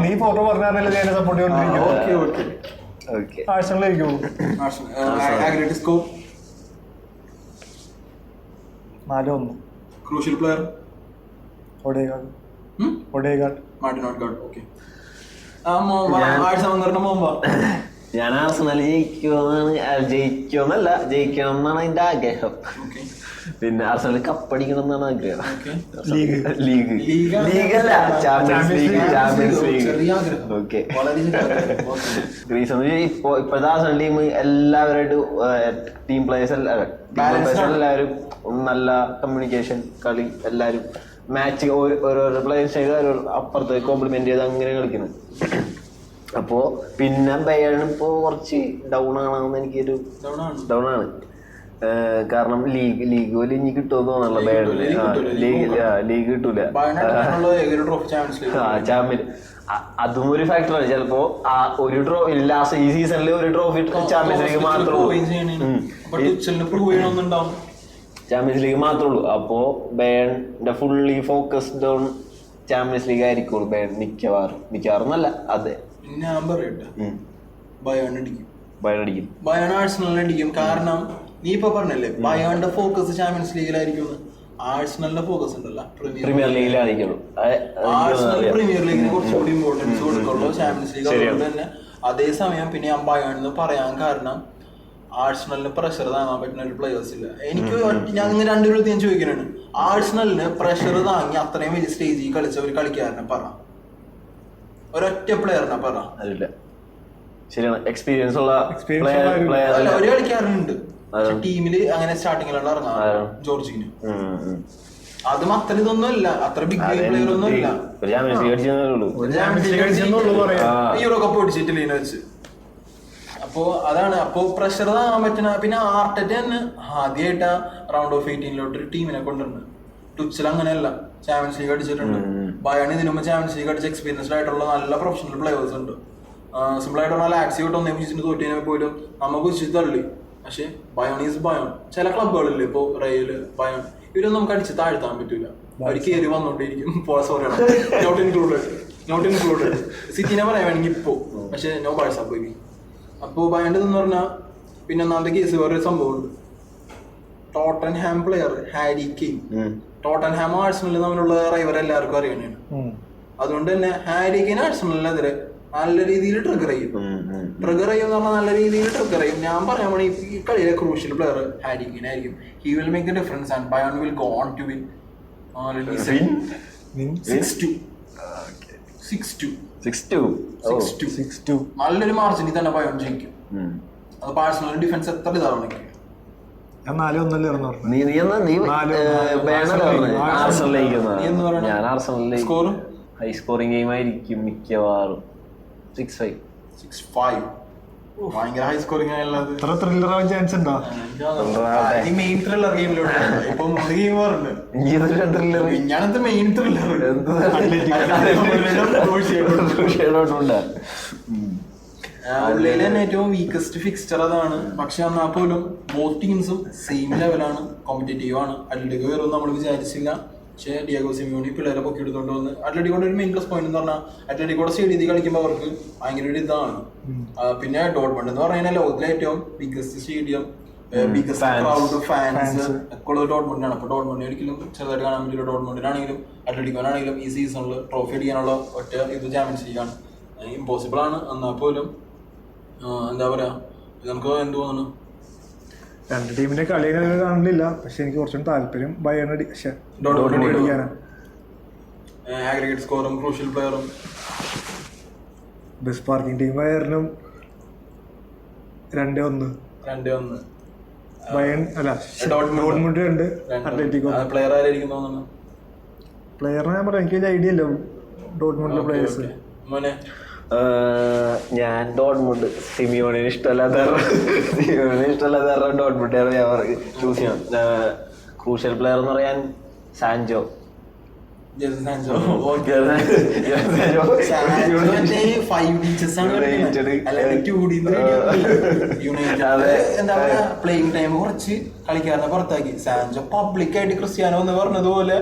നീ പോർട്ടോ പറഞ്ഞാലല്ലേ ഞാൻ സപ്പോർട്ട് ചെയ്തോണ്ടിരിക്കും. ആഴ്സണലായിരിക്കും 4-1. Crucial player Odegaard. Odegaard. Martin Odegaard. Okay. ആഴ്ച വന്നിട്ട് മുമ്പ് ഞാൻ ആർസണൽ ജയിക്കുമെന്നല്ല, ജയിക്കണം എന്നാണ് അതിന്റെ ആഗ്രഹം. പിന്നെ ആർസണൽ കപ്പടിക്കണം എന്നാണ് ആഗ്രഹം. ലീഗല്ല, ചാമ്പ്യൻസ് ലീഗ്. ഓക്കെ. റീസൺ ഇപ്പോഴത്തെ ആർസണൽ ടീം എല്ലാവരായിട്ട് ടീം പ്ലേയേഴ്സ് എല്ലാവരും നല്ല കമ്മ്യൂണിക്കേഷൻ, കളി, എല്ലാവരും മാച്ച് ഓരോരോ പ്ലേയേഴ്സ് അപ്പുറത്ത് കോംപ്ലിമെന്റ് ചെയ്ത് അങ്ങനെ കളിക്കുന്നത്. അപ്പോ പിന്നെ ബയേൺ ഇപ്പോ കുറച്ച് ഡൗൺ ആണെന്ന് എനിക്കൊരു ഡൗൺ ആണ്. കാരണം ലീഗ് പോലും ഇനി കിട്ടുമെന്ന് തോന്നുന്നുള്ള ബയേണില്. ലീഗ് കിട്ടൂല. ചാമ്പ്യൻ അതും ഒരു ഫാക്ടറാണ്. ചിലപ്പോ ഒരു ലാസ്റ്റ് ഈ സീസണിൽ ഒരു ട്രോഫി ചാമ്പ്യൻസ് ലീഗ് മാത്രമേ ചാമ്പ്യൻസ് ലീഗ് മാത്രമേ ഉള്ളൂ. അപ്പോ ബയേണിന്റെ fully focused on champions league ആയിരിക്കുള്ളൂ ബയേൺ മിക്കവാറും എന്നല്ല. അതെ, ഞാൻ പറയട്ടെ, ബയേൺ അടിക്കും. ബയേൺ ആഴ്സണലിനെ അടിക്കും. കാരണം നീ ഇപ്പൊ പറഞ്ഞല്ലേ ബയേണിന്റെ ഫോക്കസ് ചാമ്പ്യൻസ് ലീഗിലായിരിക്കും. ആഴ്സണലിന്റെ ഫോക്കസ് ഉണ്ടല്ലോ പ്രീമിയർ ലീഗിലായിരിക്കുള്ളൂ. ആഴ്സണൽ പ്രീമിയർ ലീഗിന് കുറച്ചുകൂടി ഇമ്പോർട്ടൻസ് കൊടുക്കുള്ളൂ ചാമ്പ്യൻസ് ലീഗ്. അതുകൊണ്ട് തന്നെ അതേസമയം പിന്നെ ഞാൻ ബയേൺ പറയാൻ കാരണം ആഴ്സണലിന് പ്രഷർ താങ്ങാൻ പറ്റുന്ന ഒരു പ്ലേയേഴ്സ് ഇല്ല. എനിക്ക് ഞാൻ നിങ്ങൾ രണ്ടുപേരും ഞാൻ ചോദിക്കുന്നുണ്ട്, ആഴ്സണലിന് പ്രഷർ താങ്ങി അത്രയും വലിയ സ്റ്റേജിൽ കളിച്ച ഒരു കളിക്കാരനെ പറ, ഒരൊറ്റ പ്ലെയറിനെ പറ. ശരിയാണ്, എക്സ്പീരിയൻസ് ഉള്ള ഒരു കളിക്കാരനുണ്ട് ടീമില് അങ്ങനെ സ്റ്റാർട്ടിങ്ങിലുള്ള ഇറങ്ങാം, ജോർജിന്. അതും അത്ര ഇതൊന്നും അല്ല, അത്ര ബിഗ് പ്ലെയർ ഒന്നും ഇല്ല. യൂറോ കപ്പ് അടിച്ചിട്ടില്ല വെച്ച്. അപ്പോ അതാണ്, അപ്പോ പ്രഷർ താങ്ങാൻ പറ്റുന്ന. പിന്നെ ആർട്ടറ്റ തന്നെ ആദ്യമായിട്ടാ റൗണ്ട് ഓഫ് 18 ഒരു ടീമിനെ കൊണ്ടുവരുന്നത്. ടുച്ചൽ അങ്ങനെയല്ല, ചാമ്പ്യൻസ് ലീഗ് അടിച്ചിട്ടുണ്ട്. ബയേൺ ഇതിനു മുമ്പ് ചാമ്പ്യൻസ് ലീഗ് അടിച്ച എക്സ്പീരിയൻസ്ഡ് ആയിട്ടുള്ള നല്ല പ്രൊഫഷണൽ പ്ലേയേഴ്സ് ഉണ്ട്. സിമ്പിൾ ആയിട്ടുള്ള ലാക്സി തൊട്ട് ഒന്നേ വിളിച്ചിട്ട് തോറ്റിനെ പോലും നമുക്ക് ഉച്ചിട്ട് തള്ളി. പക്ഷെ ബയോൺ ഈസ് ബയോൺ. ചില ക്ലബുകളില്ലേ, ഇപ്പൊ റയല്, ബയോൺ, ഇവരൊന്നും നമുക്ക് അടിച്ച് താഴ്ത്താൻ പറ്റൂല. അവർ കയറി വന്നോണ്ടിരിക്കും. സോറി, നോട്ട് ഇൻക്ലൂഡഡ് സിറ്റിനെ പറയാൻ വേണമെങ്കിൽ ഇപ്പോ, പക്ഷെ നോ ബാഴ്സ പോയി. അപ്പോ ബയോണ്ട് എന്ന് പറഞ്ഞാൽ പിന്നെ ഒന്നാമത്തെ കേസ് വേറൊരു സംഭവമുണ്ട്. Tottenham player Harry Kane, Tottenham ആഴ്സണലിൽ തമ്മിലുള്ള റൈവൽ എല്ലാവർക്കും അറിയണേണ്. അതുകൊണ്ട് തന്നെ ഹാരി കെയ്ൻ ആഴ്സണലിനെതിരെ നല്ല രീതിയിൽ ട്രിഗർ ചെയ്യും എന്ന് പറഞ്ഞാൽ നല്ല രീതിയിൽ ട്രിഗർ ചെയ്യും. ഞാൻ പറയാൻ വേണ്ടി ഈ കളിയിലെ ക്രൂഷ്യൽ പ്ലെയർ ഹാരി കെയ്ൻ ആയിരിക്കും. He will make the difference and Bayern will go on to win 6-2. നല്ലൊരു മാർജിനിൽ തന്നെ ബയേൺ ജയിക്കും. അത് ആഴ്സണൽ ഡിഫൻസ് എത്ര ഇതാവണമെങ്കിൽ ഹൈ സ്കോറിംഗ് ഗെയിം ആയിരിക്കും മിക്കവാറും. 6-5 ഭയങ്കര ഹൈ സ്കോറിംഗ് ആയുള്ളത്. ചാൻസ് ഉണ്ടോ? മെയിൻ ത്രില്ലർ ഗെയിമിലോട്ട് ഇപ്പൊ 3 ഗെയിം പറഞ്ഞത് ഞാനത്തെ മെയിൻ ത്രില്ലർ ഉള്ളിൽ തന്നെ ഏറ്റവും വീക്കസ്റ്റ് ഫിക്സ്ചർ അതാണ്. പക്ഷെ എന്നാൽ പോലും ബോത്ത് ടീംസും സെയിം ലെവലാണ്, കോമ്പറ്റേറ്റീവ് ആണ്. അത്ലറ്റിക്കോ വരും നമ്മൾ വിചാരിച്ചില്ല. പക്ഷേ ഡിയാഗോ സിമിയോണി പിള്ളേരെ പൊക്കി എടുത്തുകൊണ്ട് വന്ന് അത്ലറ്റിക്കോടെ ഒരു മെയിൻ പ്ലസ് പോയിന്റ് എന്ന് പറഞ്ഞാൽ അത്ലറ്റിക്കോടെ സ്റ്റേഡിയത്തിൽ കളിക്കുമ്പോൾ അവർക്ക് ഭയങ്കര ഒരു ഇതാണ്. പിന്നെ ഡോട്ട്മണ്ട് എന്ന് പറയുന്ന ലോകത്തിലെ ഏറ്റവും biggest stadium, biggest crowd, fans ഒക്കെ ഉള്ളത് ഡോട്ട്മണ്ടാണ്. അപ്പോൾ ഡോട്ട്മണ്ടിനെ ഒരിക്കലും ചെറുതായിട്ട് കാണാൻ പറ്റില്ല. ഡോട്ട്മണ്ടിനാണെങ്കിലും അത്ലറ്റിക്കോനാണെങ്കിലും ഈ സീസണിൽ ട്രോഫി അടിക്കാനുള്ള ഒറ്റ ഇത് ചാമ്പ്യൻസ് ലീഗാണ്. ഇമ്പോസിബിൾ ആണ്. എന്നാൽ പോലും എന്താ പറയാ, നമുക്ക് എന്ത് തോന്നുന്നു, രണ്ട് ടീമിന്റെ കളി കാണുന്നില്ല. പക്ഷെ എനിക്ക് കുറച്ചും താല്പര്യം ബയേൺ അടിക്കാനാണ്. ആഗ്രിഗേറ്റ് സ്കോറും ക്രൂഷ്യൽ പ്ലെയറും ബെസ്റ്റ് പാർക്കിംഗ് ടീം ബയേണിനും 2-1 ബയേൺ അല്ല ഡോട്ട്മുണ്ട് 2 അത്ലറ്റിക്കോ. പ്ലെയർ ആരായിരിക്കും തോന്നുന്നു? പ്ലെയറിനെ ഞാൻ പറയാം, എനിക്ക് ഐഡിയ ഇല്ല ഡോട്ട്മുണ്ടിലെ പ്ലേയേഴ്സ്. മോനെ ഞാൻ ഡോട്ട്മുണ്ട്. സിമിയോണിന് ഇഷ്ടമല്ലാത്ത ഡോട്ട്മുണ്ട് ഞാൻ ചൂസ് ചെയ്യാം. ക്രൂഷ്യൽ പ്ലെയർ എന്ന് പറയാൻ സാൻജോ. എന്താ പറയാ, പ്ലേയിങ് ടൈം കുറച്ച് കളിക്കാരനെ പുറത്താക്കി. സാൻജോ പബ്ലിക്കായിട്ട് ക്രിസ്ത്യാനോ എന്ന് പറഞ്ഞതുപോലെ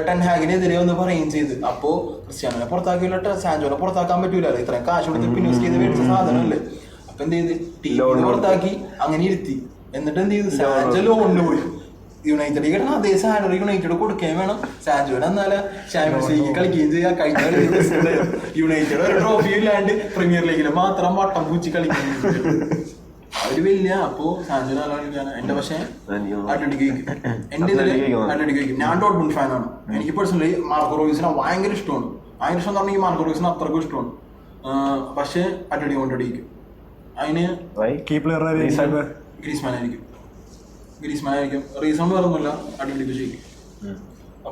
ടെൻഹാഗിനെതിരെ ഒന്ന് പറയുകയും ചെയ്ത്. അപ്പോ ക്രിസ്ത്യാനോനെ പുറത്താക്കിയില്ല, സാൻജോനെ പുറത്താക്കാൻ പറ്റൂലല്ലോ, ഇത്രയും കാശ് കൊടുത്ത് ഇൻവെസ്റ്റ് ചെയ്ത് മേടിച്ച സാധനമല്ലേ. അപ്പൊ എന്ത് ചെയ്ത്, ടീമിനെ പുറത്താക്കി അങ്ങനെ ഇരുത്തി. എന്നിട്ട് എന്ത് ചെയ്തു, സാൻജോ ലോണിന് പോയി. യുണൈറ്റഡ് കിട്ടണം അതേ സാലറി യുണൈറ്റഡ് കൊടുക്കുകയും വേണം. സാൻജോന് എന്നാല് ചാമ്പ്യൻസ് ലീഗ് കളിക്കുകയും ചെയ്യാം. കഴിഞ്ഞ യുണൈറ്റഡ് ഒരു ട്രോഫി ഇല്ലാണ്ട് പ്രീമിയർ ലീഗിൽ മാത്രം വട്ടം പൂച്ചി കളിക്കുന്നു. അവര് വലിയ അപ്പോ സാൻജോന് നല്ല കളിക്കാണ്. എന്റെ പക്ഷേ അത്ലറ്റിക് എന്റെ ഇതില് അത്ലറ്റിക്. ഞാൻ ഡോട്ട്മുണ്ട് ഫാനാണ്. എനിക്ക് പേഴ്സണലി മാർക്കോ റോയിസിനെ ഭയങ്കര ഇഷ്ടമാണ്. ഭയങ്കര ഇഷ്ടം എന്ന് പറഞ്ഞാൽ മാർക്കോ റോയിസിനെ അത്രക്കും ഇഷ്ടമാണ്. പക്ഷേ അത്ലറ്റിക് കൊണ്ടടിക്കും. അതിന് ഗ്രീസ്മാൻ ആയിരിക്കും. റീസൺ വേറൊന്നുമില്ല, അത്ലറ്റിക്കോ ജയിക്കും.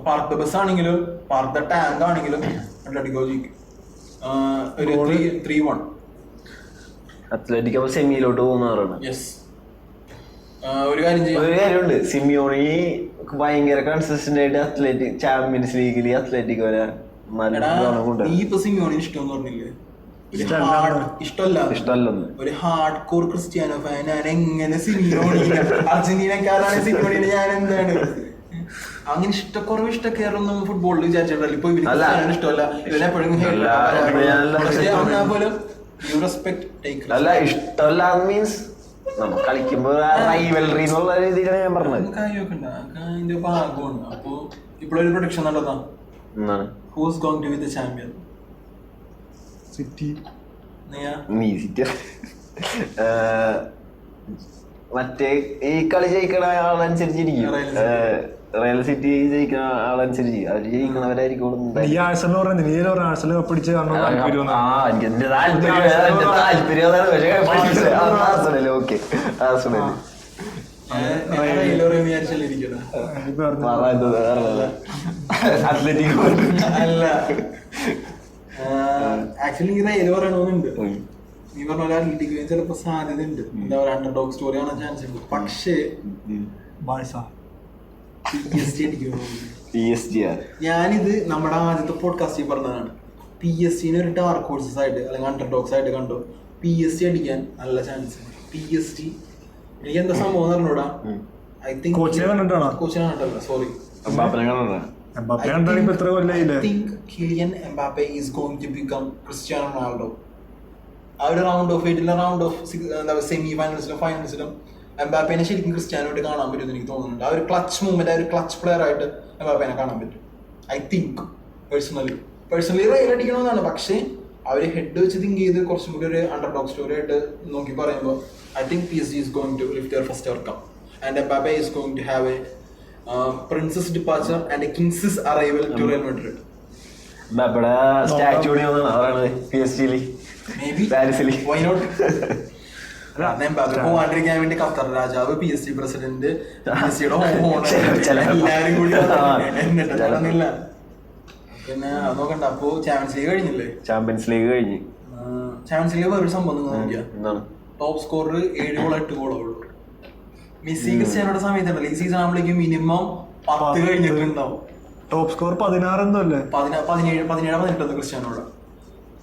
പാർക്ക് ദ ബസ് ആണെങ്കിലും പാർക്ക് ദ ടാങ്ക് ആണെങ്കിലും അത്ലറ്റിക്കോ ജയിക്കും. ഒരു 3-1 അത്ലറ്റിക് സെമിയിലോട്ട് പോകുന്നവരാണ്. യെസ്. ഒരു കാര്യമുണ്ട്, സിമിയോണി ഭയങ്കര കൺസിസ്റ്റന്റ് ആയിട്ട് അത്ലറ്റിക് ചാമ്പ്യൻസ് ലീഗിൽ അത്ലറ്റിക് വരെ സിമിയോണി ഇഷ്ടം പറഞ്ഞില്ലേ? ഇഷ്ടമല്ലെന്ന് ഒരു ഹാർഡ് കോർ ക്രിസ്ത്യാനോ ഫാൻ. ഞാൻ എങ്ങനെ സിമിയോണി അർജന്റീനക്കാരാണ് സിമിയോണിനെ ഞാൻ എന്താണ് അങ്ങനെ ഇഷ്ടക്കുറവ് ഇഷ്ടക്കേറൊന്നും ഫുട്ബോളിൽ വിചാരിച്ചിട്ടല്ല. ഇപ്പൊ ഇവർക്ക് ഇഷ്ടമല്ല, ഇവരെപ്പോഴും പോലും യു റെസ്പെക്ട് ടേക്ക് അല്ല ഇഷ്ടമല്ല മീൻസ് നമ്മൾ കളിക്കുമ്പോ റൈവൽറി എന്നുള്ള രീതിയിലാണ് ഞാൻ പറഞ്ഞത്. അതിന്റെ ഭാഗമാണ്. അപ്പൊ ഇപ്പോഴൊരു പ്രൊഡിക്ഷൻ നടത്താം. Who's going to be the champion? City. നീ സിറ്റി മറ്റേ ഈ കളി ജയിക്കണ ആളനുസരിച്ചിരിക്കും. റയൽ സിറ്റി ജയിക്കുന്ന ആളനുസരിച്ച് അവര് ജയിക്കണവരായിരിക്കും. Actually Real പറയണമെന്നുണ്ട്. നീ പറഞ്ഞ പോലെ അത്ലറ്റിക് ചിലപ്പോ സാധ്യത ഉണ്ട്. എന്താ പറയുക, അണ്ടർഡോഗ് സ്റ്റോറി കാണാൻ ചാൻസ് ഉണ്ട്. പക്ഷേ ഞാനിത് നമ്മുടെ ആദ്യത്തെ പോഡ്കാസ്റ്റിൽ പറഞ്ഞതാണ്. PSG ഒരു ഡാർക്ക് ഹോഴ്സസ് ആയിട്ട് അല്ലെങ്കിൽ അണ്ടർഡോഗ്സ് ആയിട്ട് കണ്ടു. PSG അടിക്കാൻ നല്ല ചാൻസ്. PSG എനിക്ക് എന്താ സംഭവം പറഞ്ഞൂടാ. ഐ തിങ്ക് കോച്ചിനെ കണ്ടിട്ടല്ല, sorry, Kylian Mbappe is going to become Cristiano Ronaldo. ആ ഒരു round of 8 round of semi ഫൈനൽസിലും ഫൈനൽസിലും എംബാപ്പേനെ ശരിക്കും ക്രിസ്ത്യാനോട്ട് കാണാൻ പറ്റുമെന്ന് എനിക്ക് തോന്നുന്നുണ്ട്. ആ ഒരു ക്ലച്ച് മൂവ്മെന്റ്, ആ ഒരു ക്ലച്ച് പ്ലെയർ ആയിട്ട് എംബാപ്പേനെ കാണാൻ പറ്റും. ഐ തിങ്ക് പേഴ്സണലി റയൽ അടിക്കണമെന്നാണ്. പക്ഷേ അവർ ഹെഡ് വെച്ച് തിങ്ക് ചെയ്ത് കുറച്ചും കൂടി ഒരു അണ്ടർഡോഗ് സ്റ്റോറി ആയിട്ട് നോക്കി പറയുമ്പോൾ I think PSG is going to lift their first ever cup and Mbappe is going to have a princess departure and a king's arrival to Real Madrid. എംബാപ്പയുടെ statue PSG maybe why not? പോവാണ്ടിരിക്കാൻ വേണ്ടി Qatar രാജാവ്, PSG president, PSG എല്ലാരും കൂടി എന്നിട്ടില്ല. പിന്നെ അത് നോക്കണ്ട. അപ്പൊ ചാമ്പ്യൻസ് ലീഗ് കഴിഞ്ഞില്ലേ? ചാമ്പ്യൻസ് ലീഗ് വേറൊരു സംഭവം നിങ്ങൾ നോക്കിയാ, ടോപ്പ് സ്കോറർ 7 ഗോളോ 8 ഗോളോ ഉള്ളൂ. മെസ്സി ക്രിസ്ത്യാനോയുടെ സമയത്തുണ്ടല്ലോ, ഈ സീസൺ ആകുമ്പോഴേക്കും മിനിമം 10 കഴിഞ്ഞിട്ടുണ്ടാവും. ടോപ്പ് സ്കോർ 16 എന്തല്ലേ, 17-18 ക്രിസ്ത്യാനോട്.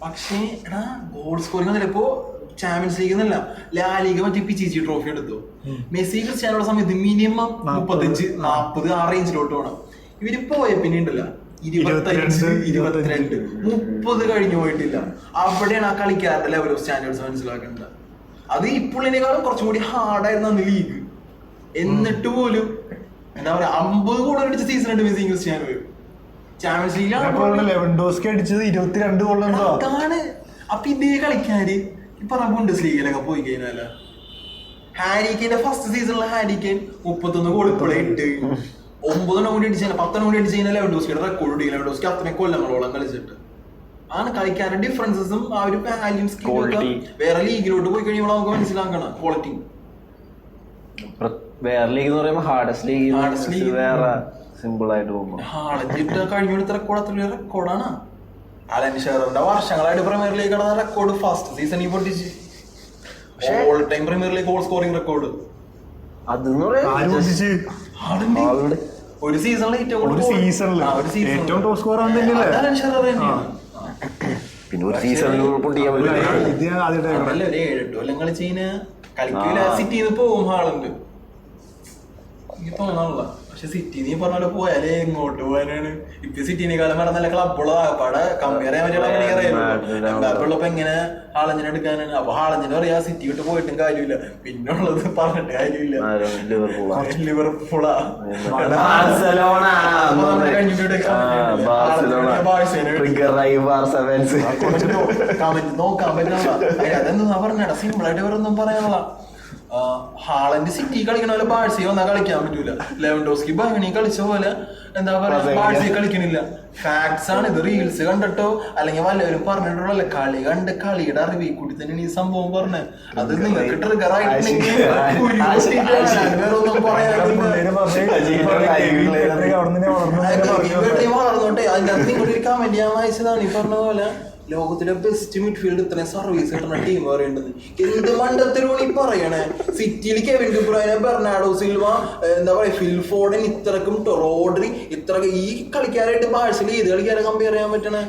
പക്ഷേ എടാ ഗോൾ സ്കോറിംഗ് ഒന്നുമില്ല. ഇപ്പോ ചാമ്പ്യൻസ് ലീഗ് എന്നല്ല, ലാ ലീഗ് മറ്റേ പിച്ചിച്ചി ട്രോഫി എടുത്തു. മെസ്സി ക്രിസ്ത്യാനോയുടെ സമയത്ത് മിനിമം 35-40 ആ റേഞ്ചിലോട്ട് വേണം. ഇവര് പോയ പിന്നെ ഉണ്ടല്ല 25-22-30 കഴിഞ്ഞു പോയിട്ടില്ല. അവിടെയാണ് ആ കളിക്കാരുടെ ലെവൽ ഓഫ് സ്റ്റാൻഡേർഡ്സ് മനസ്സിലാക്കേണ്ടത്. അത് ഇപ്പോഴേക്കാളും കുറച്ചും കൂടി ഹാർഡായിരുന്നു അന്ന് ലീഗ്. എന്നിട്ട് പോലും എന്താ പറയാ 50 ഗോൾ അടിച്ച സീസൺ ഉണ്ട് മെസ്സി ക്രിസ്ത്യാനോ. ചാമ്പ്യൻസ് ലീഗിലാണ് ലെവൻഡോസ്കി അടിച്ചത് 22 ഗോളാണ്. അപ്പൊ ഇതേ കളിക്കാര് ഇപ്പൊ ബുണ്ടസ് ലീഗിലൊക്കെ പോയി കഴിഞ്ഞാൽ ഹാരി കെയിന്റെ ഫസ്റ്റ് സീസണിൽ ഹാരി കെയിൻ 31 ഗോൾ ഇപ്പോഴേ ഇട്ട് 9 കൂടി അടിച്ചു 10 കൂടി അടിച്ചു കഴിഞ്ഞാൽ ലെവൻഡോസ്കിയുടെ റെക്കോർഡ് ഇടിക്കും. ലെവൻഡോസ്കി അത്രയും കൊല്ലങ്ങളോളം കളിച്ചിട്ട് ആണ്. കളിക്കാരുടെ ഡിഫറൻസസും ആ ഒരു വാല്യൂം സ്കില്ലൊക്കെ വേറെ ലീഗിലോട്ട് പോയി കഴിയുമ്പോൾ നമുക്ക് മനസ്സിലാക്കണം ക്വാളിറ്റി. വേറെ ലീഗ് എന്ന് പറയുമ്പോൾ ഹാർഡസ്റ്റ് ലീഗ് വേറെ സിമ്പിൾ ആയിട്ട് പോകുമ്പോൾ ഹാളഞ്ചിട്ട് കഴിഞ്ഞ റെക്കോർഡ് അത്ര റെക്കോർഡാണ്. അലൻ ഷെററിന്റെ വർഷങ്ങളായിട്ട് പ്രീമിയർ ലീഗ് കടന്ന റെക്കോർഡ് ഫസ്റ്റ് സീസണിൽ പൊട്ടിച്ച് all time premier league goal scoring record. ഒരു സീസണിൽ ഏറ്റവും ടോപ്പ് സ്കോർ അലൻ ഷെറർ തന്നെയാണ്. പിന്നെ ഒരു സീസണിൽ പൊട്ടിക്കാൻ ഒരു 7-8 കൊല്ലം കളിച്ച് കളിക്കൂല. സിറ്റിന്ന് പോവും ഹാളുണ്ട്. എനിക്ക് തോന്നാനുള്ള. പക്ഷെ സിറ്റി നീ പറഞ്ഞ പോലെ പോയാലേ എങ്ങോട്ട് പോകാനാണ്? ഇപ്പൊ സിറ്റിനെക്കാളും വേറെ നല്ല ക്ലബുള്ള പടെ കമ്പയർ ചെയ്യാൻ പറ്റിയ എംബാപ്പുള്ളപ്പോ എങ്ങനെ ഹാളഞ്ചിനെ എടുക്കാനാണ്? അപ്പൊ ഹാളഞ്ചിന് പറയാ സിറ്റി വിട്ട് പോയിട്ടും കാര്യമില്ല, പിന്നെ ഉള്ളത് പറഞ്ഞിട്ട് കാര്യമില്ല. ലിവർപൂളാ കമന്റ് നോക്കാൻ പറ്റില്ല. അതെന്താ പറഞ്ഞാ സിമ്പിൾ ആയിട്ട് വേറൊന്നും പറയാനുള്ള. ഹാളൻഡ് സിറ്റി കളിക്കണ പോലെ ബാഴ്സി വന്നാൽ കളിക്കാൻ പറ്റൂല. ലെവൻഡോസ്കി ബഹണി കളിച്ച പോലെ എന്താ പറയാ ബാഴ്സി കളിക്കണില്ല. ഫാക്ട്സ് ആണ് ഇത്. റീൽസ് കണ്ടിട്ടോ അല്ലെങ്കിൽ വല്ലവരും പറഞ്ഞിട്ടുള്ളല്ലേ, കളി കണ്ട് കളിയുടെ അറിവി കൂടി തന്നെയാണ് ഈ സംഭവം പറഞ്ഞത്. അത് നിങ്ങൾക്ക് ട്രിഗർ ആയിട്ടുണ്ടെങ്കിൽ വളർന്നോട്ടെ. അതിനകത്ത് നിങ്ങളൊരു കമന്റ് ഞാൻ വായിച്ചതാണ് ഈ പറഞ്ഞ പോലെ ലോകത്തിലെ ബെസ്റ്റ് മിഡ്ഫീൽഡ് ഇത്രയും സർവീസ് കിട്ടുന്ന ടീം പറയുന്നത്. എന്ത് മണ്ടത്തിലൂടെ ഈ പറയണേ? സിറ്റിയിൽ കെവിൻ ഡി ബ്രൂയിനെ, ബെർണാഡോ സിൽവ, എന്താ പറയാ ഫിൽ ഫോഡൻ, ഇത്രക്കും റോഡ്രി, ഇത്ര ഈ കളിക്കാരായിട്ട് ബാഴ്സയിൽ ഏത് കളിക്കാരെ കമ്പയർ ചെയ്യാൻ പറ്റണേ?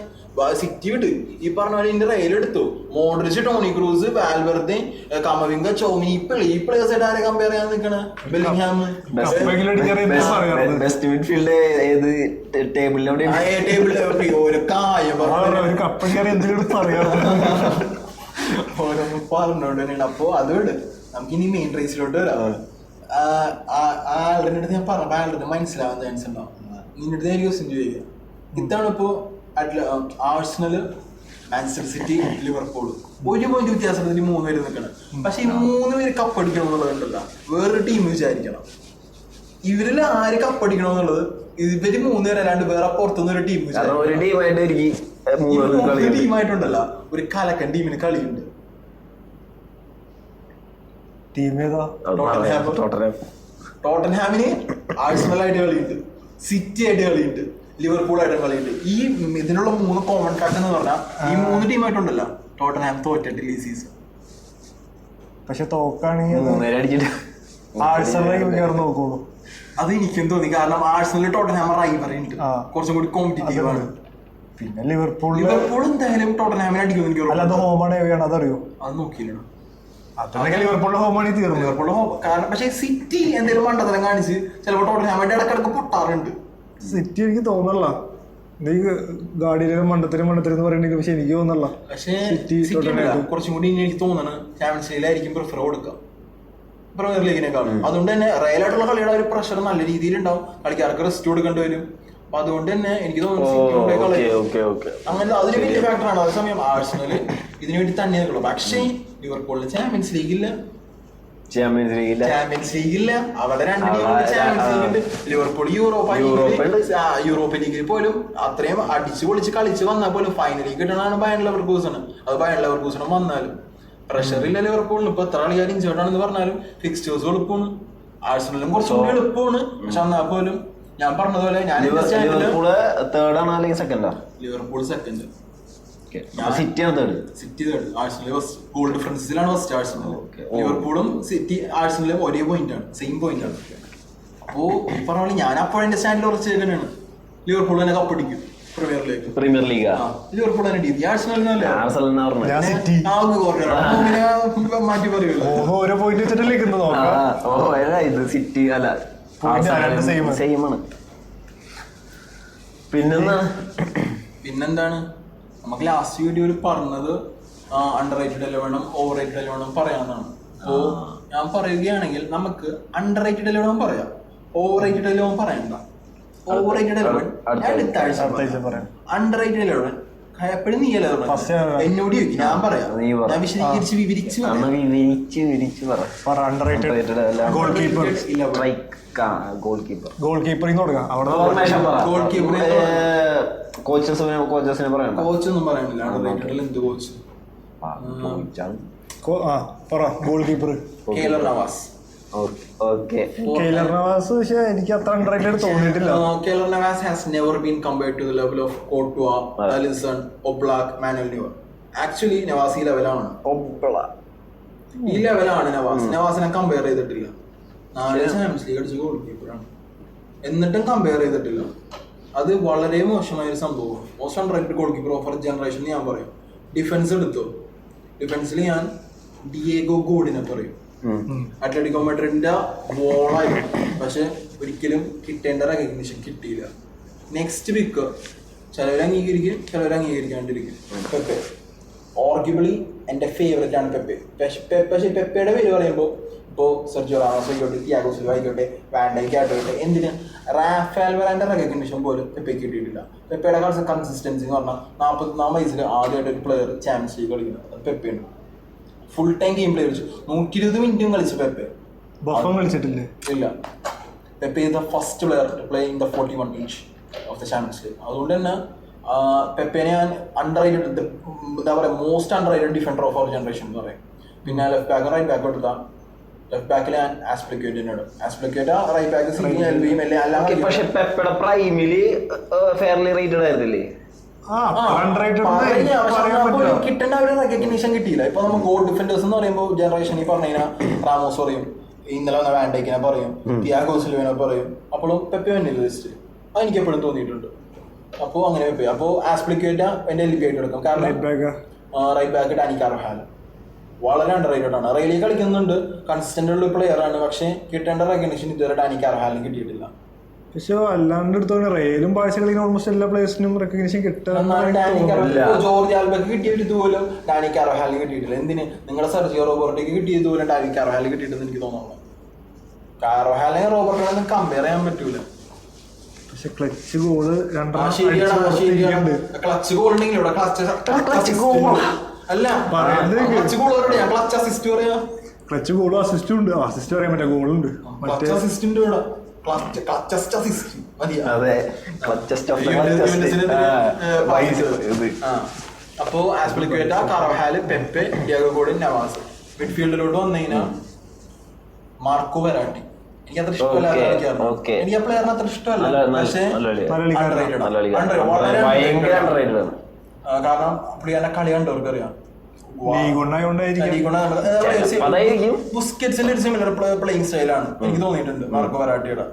സിറ്റി വിട്ട് ഈ പറഞ്ഞ പോലെ ഇതിന്റെ റെയിൽ എടുത്തു. Modric, Toni Kroos, Valverde, Camavinga, Tchouameni, ഈ പ്ലേയേഴ്സ് ആയിട്ട് ആരെ കമ്പയർ ചെയ്യാൻ നിൽക്കണേ? ബെല്ലിംഗ്ഹാം. ബെസ്റ്റ് മിഡ്ഫീൽഡ് ഏത് ടേബിളിലൂടെ ഒരു കാര്യം ഓരോന്നും പറഞ്ഞോണ്ട് തന്നെയാണ്. അപ്പൊ അത് വിട്, നമുക്കിനി മെയിൻ റേസിലോട്ട് വരാം. ആളുടെ അടുത്ത് ഞാൻ പറഞ്ഞപ്പോ ആളുടെ മനസ്സിലാവാൻ ചാൻസ് ഉണ്ടാവും. നിന്റെ അടുത്ത് ഞാൻ ക്വസ്റ്റ്യൻ ചോദിക്കുക. ഇതാണ് ഇപ്പോ Arsenal, Manchester city, Liverpool 1 point വ്യത്യാസത്തിൽ 3 പേര് നിൽക്കണം. പക്ഷെ ഈ 3 പേര് കപ്പടിക്കണം എന്നുള്ളതുണ്ടല്ല, വേറൊരു ടീം വിചാരിക്കണം. ഇവരിൽ ആര് കപ്പടിക്കണം എന്നുള്ളത് ഇവര് 3 പേര് അല്ലാണ്ട് വേറെ പുറത്തുനിന്ന് ഒരു ടീം ടീമായിട്ടുണ്ടല്ല. ഒരു കലക്കൻ ടീമിന് കളിയുണ്ട്. ടോട്ടൻഹാമിന് ആഴ്സണലായിട്ട് കളിയുണ്ട്, സിറ്റി ആയിട്ട് കളിയുണ്ട്, ലിവർപൂൾ ആയിട്ട് കളിയുണ്ട്. ഈ ഇതിനുള്ള 3 കോമൺ ഫാക്ടർ എന്ന് പറഞ്ഞാൽ ഈ 3 ടീമായിട്ടുണ്ടല്ല ടോട്ടൻഹാം തോറ്റിട്ടില്ല ഈ സീസൺ. പക്ഷെ തോക്കാണെങ്കിൽ നോക്കുള്ളൂ. അത് എനിക്കും തോന്നി. കാരണം ആഴ്സണലിൽ ടോട്ടൻഹാം റൈവറി ഉണ്ട്, കുറച്ചും കൂടി കോമ്പറ്റീറ്റീവ് ആണ്. പിന്നെ ലിവർപൂൾ എന്തായാലും ടോട്ടൻഹാമിനെ അടിക്കും. അല്ലാതെ ഹോമാണ് അതറിയോ? അത് നോക്കിയില്ല. ലിവർപൂളിന്റെ ഹോമാണ് തീർന്നു. ലിവർപൂളിന്റെ ഹോം. കാരണം പക്ഷെ സിറ്റി എന്തെങ്കിലും മണ്ടത്തരം കാണിച്ച് ചിലപ്പോൾ ടോട്ടൻഹാമിന്റെ ഇടക്കിടക്ക് പൊട്ടാറുണ്ട്. സിറ്റി എനിക്ക് തോന്നല്ല. നീ ഗാഡിയിലെ മണ്ടത്തരം എന്ന് പറയണെങ്കിൽ, പക്ഷെ എനിക്ക് തോന്നല്ല. പക്ഷേ കുറച്ചും കൂടി എനിക്ക് തോന്നണം ചാമ്പ്യൻസ് ലീഗിലായിരിക്കും പ്രിഫർ കൊടുക്കുക പ്രീമിയർ ലീഗിനെക്കാളും. അതുകൊണ്ട് തന്നെ റയലായിട്ടുള്ള കളിയുടെ ഒരു പ്രഷർ നല്ല രീതിയിൽ ഉണ്ടാവും. കളിക്കാർക്ക് റെസ്റ്റ് കൊടുക്കേണ്ടി വരും. അപ്പൊ അതുകൊണ്ട് തന്നെ എനിക്ക് തോന്നുന്നു അങ്ങനെ അതൊരു വലിയ ഫാക്ടറാണ്. അതേസമയം ആഴ്സണല് ഇതിനു വേണ്ടി തന്നെ നിൽക്കുള്ളൂ. പക്ഷേ ലിവർപൂളിന് ചാമ്പ്യൻസ് ലീഗില്ല. അവിടെ 2 ടീമുണ്ട് ചാമ്പ്യൻസ് ലീഗിൽ. ലിവർപൂൾ യൂറോപ്യൻ ലീഗിൽ പോലും അത്രയും അടിച്ചു പൊളിച്ച് കളിച്ച് വന്നാൽ പോലും ഫൈനലിൽ കിട്ടണതാണ് ബയൺ ലെവർകൂസണ്. അത് ബയൺ ലെവർകൂസണും വന്നാലും പ്രഷറില്ല ലിവർപൂളിന്. ഇപ്പൊ എത്ര കളിക്കാർ ഇഞ്ചേർഡാണെന്ന് പറഞ്ഞാലും ഫിക്സ്റ്റേഴ്സ് എളുപ്പമാണ്. ആഴ്സണലും കുറച്ചുകൂടി എളുപ്പമാണ്. പക്ഷെ എന്നാൽ പോലും ഞാൻ പറഞ്ഞതുപോലെ Liverpool second, City third, Arsenal goal ഡിഫറൻസിലാണ് ഫസ്റ്റ് ആഴ്സണൽ. ലിവർപൂളും സിറ്റി ആഴ്സണലും ഒരേ പോയിന്റ് ആണ്, സെയിം പോയിന്റ് ആണ്. അപ്പോ ഈ പറഞ്ഞ പോലെ ഞാൻ അപ്പോഴെന്റെ സ്റ്റാൻഡിൽ ഉറച്ചു തന്നെയാണ് ലിവർപൂൾ തന്നെ കപ്പടിക്കും പ്രീമിയർ ലീഗ്. ലിവർപൂൾ തന്നെ ടീം, ആഴ്സണൽ മാറ്റി പറയുമല്ലോ. ഓരോ പോയിന്റ് വെച്ചിട്ടല്ലേ സിറ്റി അല്ല സെയിം ആണ്. പിന്നെന്താണ് നമുക്ക് ലാസ്റ്റ് വീഡിയോയിൽ പറഞ്ഞത് അണ്ടർ റേറ്റഡ് 11 ഓവർ റേറ്റഡ് 11 പറയാമെന്നാണ്. അപ്പോ ഞാൻ പറയുകയാണെങ്കിൽ നമുക്ക് അണ്ടർ റേറ്റഡ് 11 പറയാം, ഓവർ റേറ്റഡ് 11 പറയണ്ട. ഓവർ റേറ്റഡ് 11 ഞാൻ അടുത്താഴ്ച പറയാം. അണ്ടർ റേറ്റഡ് 11 എപ്പോഴും നീ അല്ലേ എന്നോട് ചോദിക്കും, ഞാൻ പറയാം. ഞാൻ വിശദീകരിച്ച് വിവരിച്ച് കോച്ചൊന്നും പറയാനില്ല. എന്ത് coach? Goalkeeper Keylor Navas. എനിക്ക് അത്ര അണ്ടർറേറ്റഡ് തോന്നിയിട്ടില്ല. Keylor Navas has never been compared to the level of Courtois, Alisson, Oblak, Manuel Neuer. Actually Nawaz ഈ ലെവലാണ്. നവാസിനെ കമ്പയർ ചെയ്തിട്ടില്ല. 4 ചാമ്പ്യൻസ് ലീഗ് അടിച്ച ഗോൾ കീപ്പറാണ്, എന്നിട്ടും കമ്പയർ ചെയ്തിട്ടില്ല. അത് വളരെ മോശമായ ഒരു സംഭവം. Most underrated goal keeper of generation ഞാൻ പറയും. ഡിഫൻസ് എടുത്തോ, ഡിഫൻസിൽ ഞാൻ ഡിയേഗോ ഗോഡിനെ പറയും. അത്ലറ്റിക്കോ മാഡ്രിഡിന്റെ വോളായിരുന്നു, പക്ഷെ ഒരിക്കലും കിട്ടേണ്ട റെക്കഗ്നിഷൻ കിട്ടിയില്ല. നെക്സ്റ്റ് പിക്ക് ചിലവർ അംഗീകരിക്കും, ചിലവർ അംഗീകരിക്കാണ്ടിരിക്കും. പെപ്പെ ഓർഗ്യുബിളി എൻ്റെ ഫേവറേറ്റ് ആണ് പെപ്പെ. പക്ഷെ പെപ്പയുടെ പേര് പറയുമ്പോൾ ഇപ്പോൾ സെർജിയോ റാമോസ് ആയിക്കോട്ടെ, തിയാഗോ സിൽവ ആയിക്കോട്ടെ, വാൻഡൈക്ക് ആയിക്കോട്ടെ, എന്തിന് റാഫേൽ വരാൻ്റെ റെക്കഗ്നിഷൻ പോലും പെപ്പയ്ക്ക് കിട്ടിയിട്ടില്ല. പെപ്പയുടെ കൺസിസ്റ്റൻസി എന്ന് പറഞ്ഞാൽ 44 വയസ്സിൽ ആദ്യമായിട്ട് ഒരു പ്ലെയർ ചാമ്പ്യൻസ് ലീഗ് കളിക്കുന്നത് അത് പെപ്പയാണ്. ഫുൾ ടൈം ഗെയിം പ്ലേ കളിച്ചു, 120 മിനിറ്റും കളിച്ചു പെപ്പെ. ബഫൺ കളിച്ചിട്ടില്ലേ? ഇല്ല. Pepe is the first player to play in the 41 inch of the champions league. അതുകൊണ്ട് തന്നെ പെപ്പേനെ ഞാൻ എന്താ പറയുക, most under rated defender of our generation എന്ന് പറയും. പിന്നെ ലെഫ്റ്റ് ബാക്ക് റൈറ്റ് ബാക്ക് എടുത്താൽ ലെഫ്റ്റ് ബാക്കിൽ ഞാൻ ആസ്പ്ലിക്വേറ്റിനെ ഇടും. ആസ്പ്ലിക്വേറ്റ് റൈറ്റ് ബാക്ക് സിറ്റിയും എൽബിയും എല്ലാം അല്ലാതെ. പക്ഷെ പെപ്പയുടെ പ്രൈമില് ഫെയർലി റേറ്റഡ് ആയിരുന്നില്ലേ? കിട്ടേണ്ട ഒരു റെക്കഗ്നീഷൻ കിട്ടിയില്ല. ഇപ്പൊ നമ്മൾ ഗോൾ ഡിഫൻഡേഴ്സ് എന്ന് പറയുമ്പോൾ ജനറേഷൻ ഈ പറഞ്ഞ റാമോസ് പറയും, ഇന്നലെ വന്ന വാൻഡൈക്കിനെ പറയും, തിയാഗോ സിൽവനെ പറയും, അപ്പോഴും പെപ്പെ വന്നില്ല ലിസ്റ്റ്. അതെനിക്ക് എപ്പോഴും തോന്നിയിട്ടുണ്ട്. അപ്പോൾ അങ്ങനെ പെപ്പെ. അപ്പോൾ ആസ്പ്ലിക്വേറ്റ എന്റെ എൽബിയായിട്ട് എടുക്കും. കാരണം റൈറ്റ് ബാക്ക് ഡാനി കാർവഹാൽ വളരെ അണ്ടർ റേറ്റഡ് ആണ്. റെയിലേക്ക് കളിക്കുന്നുണ്ട്, കൺസിസ്റ്റന്റ് ഉള്ള പ്ലെയർ ആണ്, പക്ഷെ കിട്ടേണ്ട റെക്കഗ്നീഷൻ ഇതുവരെ ഡാനി കാർവഹാലിന് കിട്ടിയിട്ടില്ല. പക്ഷെ അല്ലാണ്ട് എടുത്തോണ്ട് റെയിലും ബാഴ്സ കളിക്കുന്ന ഓൾമോസ്റ്റ് എല്ലാ പ്ലേയേഴ്സിനും റെക്കഗ്നീഷൻ ജോർജ് ആൽബക്ക് കിട്ടിയിട്ട് പോലും ഡാനി കാർവഹാലിന് കിട്ടിയിട്ടില്ല. എന്തിന് നിങ്ങളുടെ സെർജിയോ റോബർട്ടോയ്ക്ക് കിട്ടിയത് പോലും ഡാനി കാർവഹാലിന് കിട്ടിയിട്ടെന്ന് എനിക്ക് തോന്നുന്നു. കാർവഹാലിനെ റോബർട്ടോനെ കമ്പയർ ചെയ്യാൻ പറ്റൂല. പക്ഷെ ക്ലച്ച് ഗോള് ക്ലച്ച് ഗോൾ ഉണ്ടെങ്കിൽ ഇവിടെ ക്ലച്ച് ഗോൾ അല്ല, ക്ലച്ച് ഗോളും അസിസ്റ്റും ഉണ്ട്. അസിസ്റ്റ് പറയാൻ പറ്റാ, ഗോളുണ്ട്. മറ്റേ അസിസ്റ്റന്റ് ഇവിടെ അപ്പോ ആസ്പിലിക്വേറ്റ, കാർവഹാല്, പെപ്പെ, ഡിയാഗോ ഗോഡ്, നവാസ്. മിഡ്ഫീൽഡിലോട്ട് വന്നു കഴിഞ്ഞാൽ മാർക്കോ വെരാട്ടി. എനിക്ക് അത്ര ഇഷ്ടമല്ല, എനിക്ക് ആ പ്ലെയറിന് അത്ര ഇഷ്ടമല്ല. പക്ഷേ കാരണം പുള്ളിയുടെ കളി കണ്ടവർക്ക് അറിയാം. ബുസ്കറ്റ്സിന്റെ ഒരു സിമിലർ പ്ലേയിങ് സ്റ്റൈലാണ് എനിക്ക് തോന്നിയിട്ടുണ്ട് മാർക്കോ വെരാട്ടിയുടെ.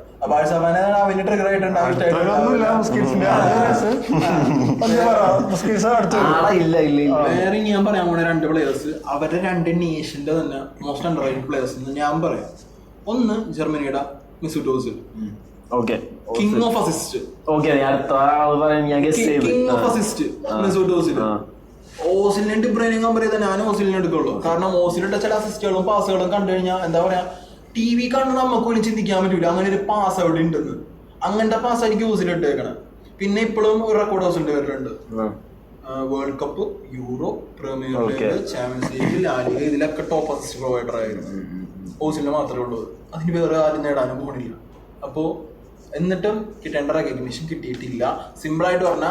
അവന് ട്രിഗർ ആയിട്ടുണ്ട്. വേറെ ഞാൻ പറയാൻ പോണ 2 പ്ലേയേഴ്സ്, അവരുടെ 2 നേഷന്റെ തന്നെ മോസ്റ്റ് അണ്ടർ റേറ്റഡ് പ്ലേയേഴ്സ് എന്ന് ഞാൻ പറയാം. ഒന്ന് ജർമ്മനിയുടെ Mesut Ozil, king of assist. King of assist Mesut Ozil. ഓസിലിനെ ഡിബ്രൈനെ കമ്പയർ ചെയ്താൽ ഞാൻ ഓസിലിനെ എടുക്കുള്ളൂ. കാരണം ഓസിലിട്ട ചില അസിസ്റ്റുകളും പാസുകളും കണ്ടു കഴിഞ്ഞാൽ എന്താ പറയാ, ടി വി കണ്ട് നമുക്ക് പോലും ചിന്തിക്കാൻ പറ്റൂല അങ്ങനെ ഒരു പാസ് അവിടെ ഉണ്ടെന്ന്. അങ്ങനത്തെ പാസ് ആയിരിക്കും ഓസിലിട്ടേക്കണം. പിന്നെ ഇപ്പോഴും ഒരു റെക്കോർഡ് ഓസിലിന്റെ പേരിലുണ്ട്. World Cup, Euro, Premier League, Champions League, la league, ഇതിലൊക്കെ ടോപ്പ് അസിസ്റ്റ് പ്രൊവൈഡർ ആയിരുന്നു. ഓസിലിന് മാത്രമേ ഉള്ളൂ. അതിന് വേറെ ആരും നേടാനും പോണില്ല. അപ്പോ എന്നിട്ടും കിട്ടേണ്ട റെക്കഗ്നീഷൻ കിട്ടിയിട്ടില്ല. സിമ്പിൾ ആയിട്ട് പറഞ്ഞ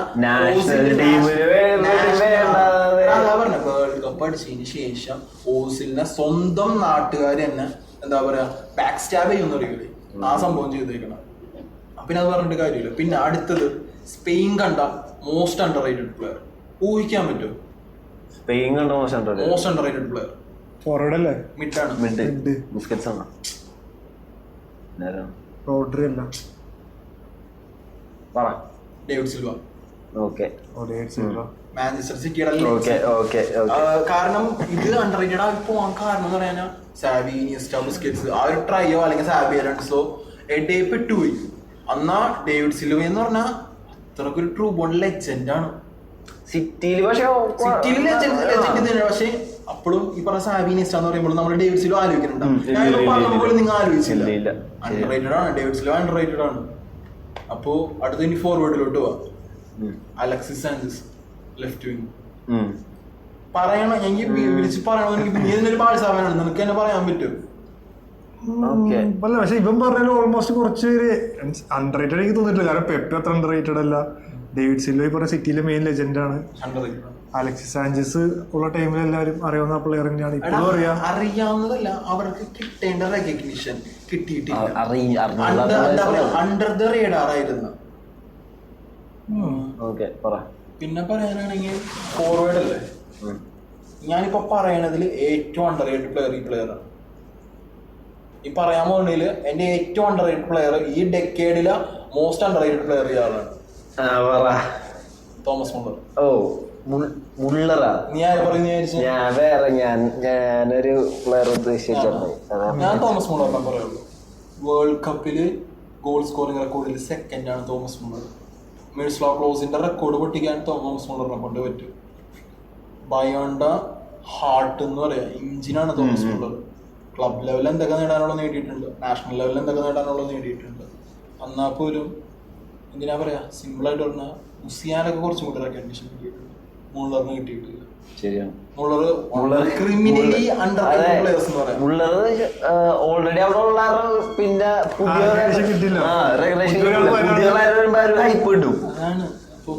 വേൾഡ് കപ്പ് അടിച്ചതിന് ശേഷം ഓസിലിനെ സ്വന്തം നാട്ടുകാർ തന്നെ എന്താ പറയാ ബാക്ക് സ്റ്റാബ് ചെയ്യുന്ന അറിയില്ലേ, ആ സംഭവം ചെയ്തേക്കണം. പിന്നെ അത് പറഞ്ഞിട്ട് കാര്യമില്ല. പിന്നെ അടുത്തത് സ്പെയിൻ കണ്ട മോസ്റ്റ് അണ്ടർ റേറ്റഡ് പ്ലെയർ. ഊഹിക്കാൻ പറ്റുമോ? സ്പെയിൻ കണ്ട most under rated player forward അല്ലേ? മിഡാണ്. ബുസ്കറ്റ്സ് ആണ്. റോഡ്രി അല്ല, ഡേവിഡ് സിൽവ. മാഞ്ചസ്റ്റർ സിറ്റിയുടെ. കാരണം ഇത് അണ്ടർ റേറ്റഡ് ആയി പോവാൻ കാരണം എന്ന് പറയാനാ സാവി, ഇനിയസ്റ്റ, ബുസ്കറ്റ്സ് ആ ഒരു ട്രയോ അല്ലെങ്കിൽ സാബി അലോൺസോ എഡേ പെട്ടുപോയി. എന്നാ ഡേവിഡ് സിൽവ എന്ന് പറഞ്ഞാൽ അത്രക്കൊരു ട്രൂ ബോൺ ലെജൻഡ് ആണ് സിറ്റിയിൽ. പക്ഷെ അപ്പോഴും ഈ പറഞ്ഞ സാബി, ഇനിയസ്റ്റ എന്ന് പറയുമ്പോൾ നമ്മൾ ഡേവിഡ് സിൽവ ആലോചിക്കുന്നുണ്ട്. നിങ്ങൾ ആലോചിച്ചില്ല. അണ്ടർ റേറ്റഡ് ആണ് ഡേവിഡ് സിൽവ, അണ്ടർ റേറ്റഡ് ആണ്. അപ്പോ അടുത്ത ഇനി ഫോർവേഡിലോട്ട് പോവാ. Alexis Sanchez left wing. പറയണോ എനിക്ക് വിളിച്ച് പറയണോ? എനിക്ക് നീ ഇതിനൊരു പാഴ്സാവാനാണ്, നിനക്ക് തന്നെ പറയാൻ പറ്റും. അല്ല പക്ഷെ ഇവൻ പറഞ്ഞാലും ഓൾമോസ്റ്റ് കുറച്ച് അണ്ടർ റേറ്റഡ് എനിക്ക് തോന്നിയിട്ടില്ല. കാരണം പെപ്പെ അത്ര അണ്ടർ റേറ്റഡ് അല്ല. ഡേവിഡ് സിൽവ പറഞ്ഞ സിറ്റിയിലെ മെയിൻ ലെജൻഡ് ആണ്. അലക്സിസ് സാഞ്ചസ് ഉള്ള ടൈമിൽ എല്ലാവരും അറിയാവുന്ന പ്ലെയർ തന്നെയാണ്. ഇപ്പോഴും അറിയാവുന്നതല്ല, അവർക്ക് കിട്ടേണ്ട റെക്കഗ്നിഷൻ കിട്ടിയിട്ടില്ല. അണ്ടർ ദ റേഡാർ ആയിരുന്നു. പിന്നെ പറയാനാണെങ്കിൽ ഫോർവേഡ് അല്ലേ, ഞാനിപ്പോ പറയണതിൽ ഏറ്റവും അണ്ടർ റേറ്റഡ് പ്ലെയർ ഈ പ്ലെയറാണ്. ഈ പറയാൻ പോകുന്നതിൽ എന്റെ ഏറ്റവും അണ്ടർ റേറ്റഡ് പ്ലെയർ ഈ ഡെക്കേഡിലെ മോസ്റ്റ് അണ്ടർ റേറ്റഡ് പ്ലെയർ ഇയാളാണ്, തോമസ് മുള്ളർ. മുള്ളറാ. നീ ആരെ പറയുന്ന ഞാൻ വേറെ ഞാനൊരു പ്ലെയർ ഉദ്ദേശിച്ചിട്ടുണ്ട്. ഞാൻ തോമസ് മുള്ളറിനെ പറയുള്ളൂ. വേൾഡ് കപ്പില് ഗോൾ സ്കോറിംഗ് റെക്കോർഡിൽ സെക്കൻഡ് ആണ് തോമസ് മുള്ളർ. മിർസ്ലാവ് ക്ലോസിന്റെ റെക്കോർഡ് പൊട്ടിക്കാൻ തോമസ് മുള്ളറിനെ കൊണ്ട് പറ്റും. ബയോണ്ട ഹാർട്ട് എന്ന് പറയാം, ഇഞ്ചിനാണ് തോമസ് മുള്ളർ. ക്ലബ് ലെവലിൽ എന്തൊക്കെ നേടാനുള്ളത് നേടിയിട്ടുണ്ട്, നാഷണൽ ലെവലിൽ എന്തൊക്കെ നേടാനുള്ളത് നേടിയിട്ടുണ്ട്. എന്നാൽ പോലും എന്തിനാ പറയാ, സിമ്പിളായിട്ട് പറഞ്ഞാൽ മുസിയാനൊക്കെ കുറച്ചും കൂടി റെക്കഗ്നിഷൻ കിട്ടിയിട്ടുണ്ട്, മുള്ളറിന് കിട്ടിയിട്ടില്ല. ശരിയാണ്. ഓൾറെഡി അവിടെ ഉള്ള പിന്നെ ഹൈപ്പ് കിട്ടും. അതാണ്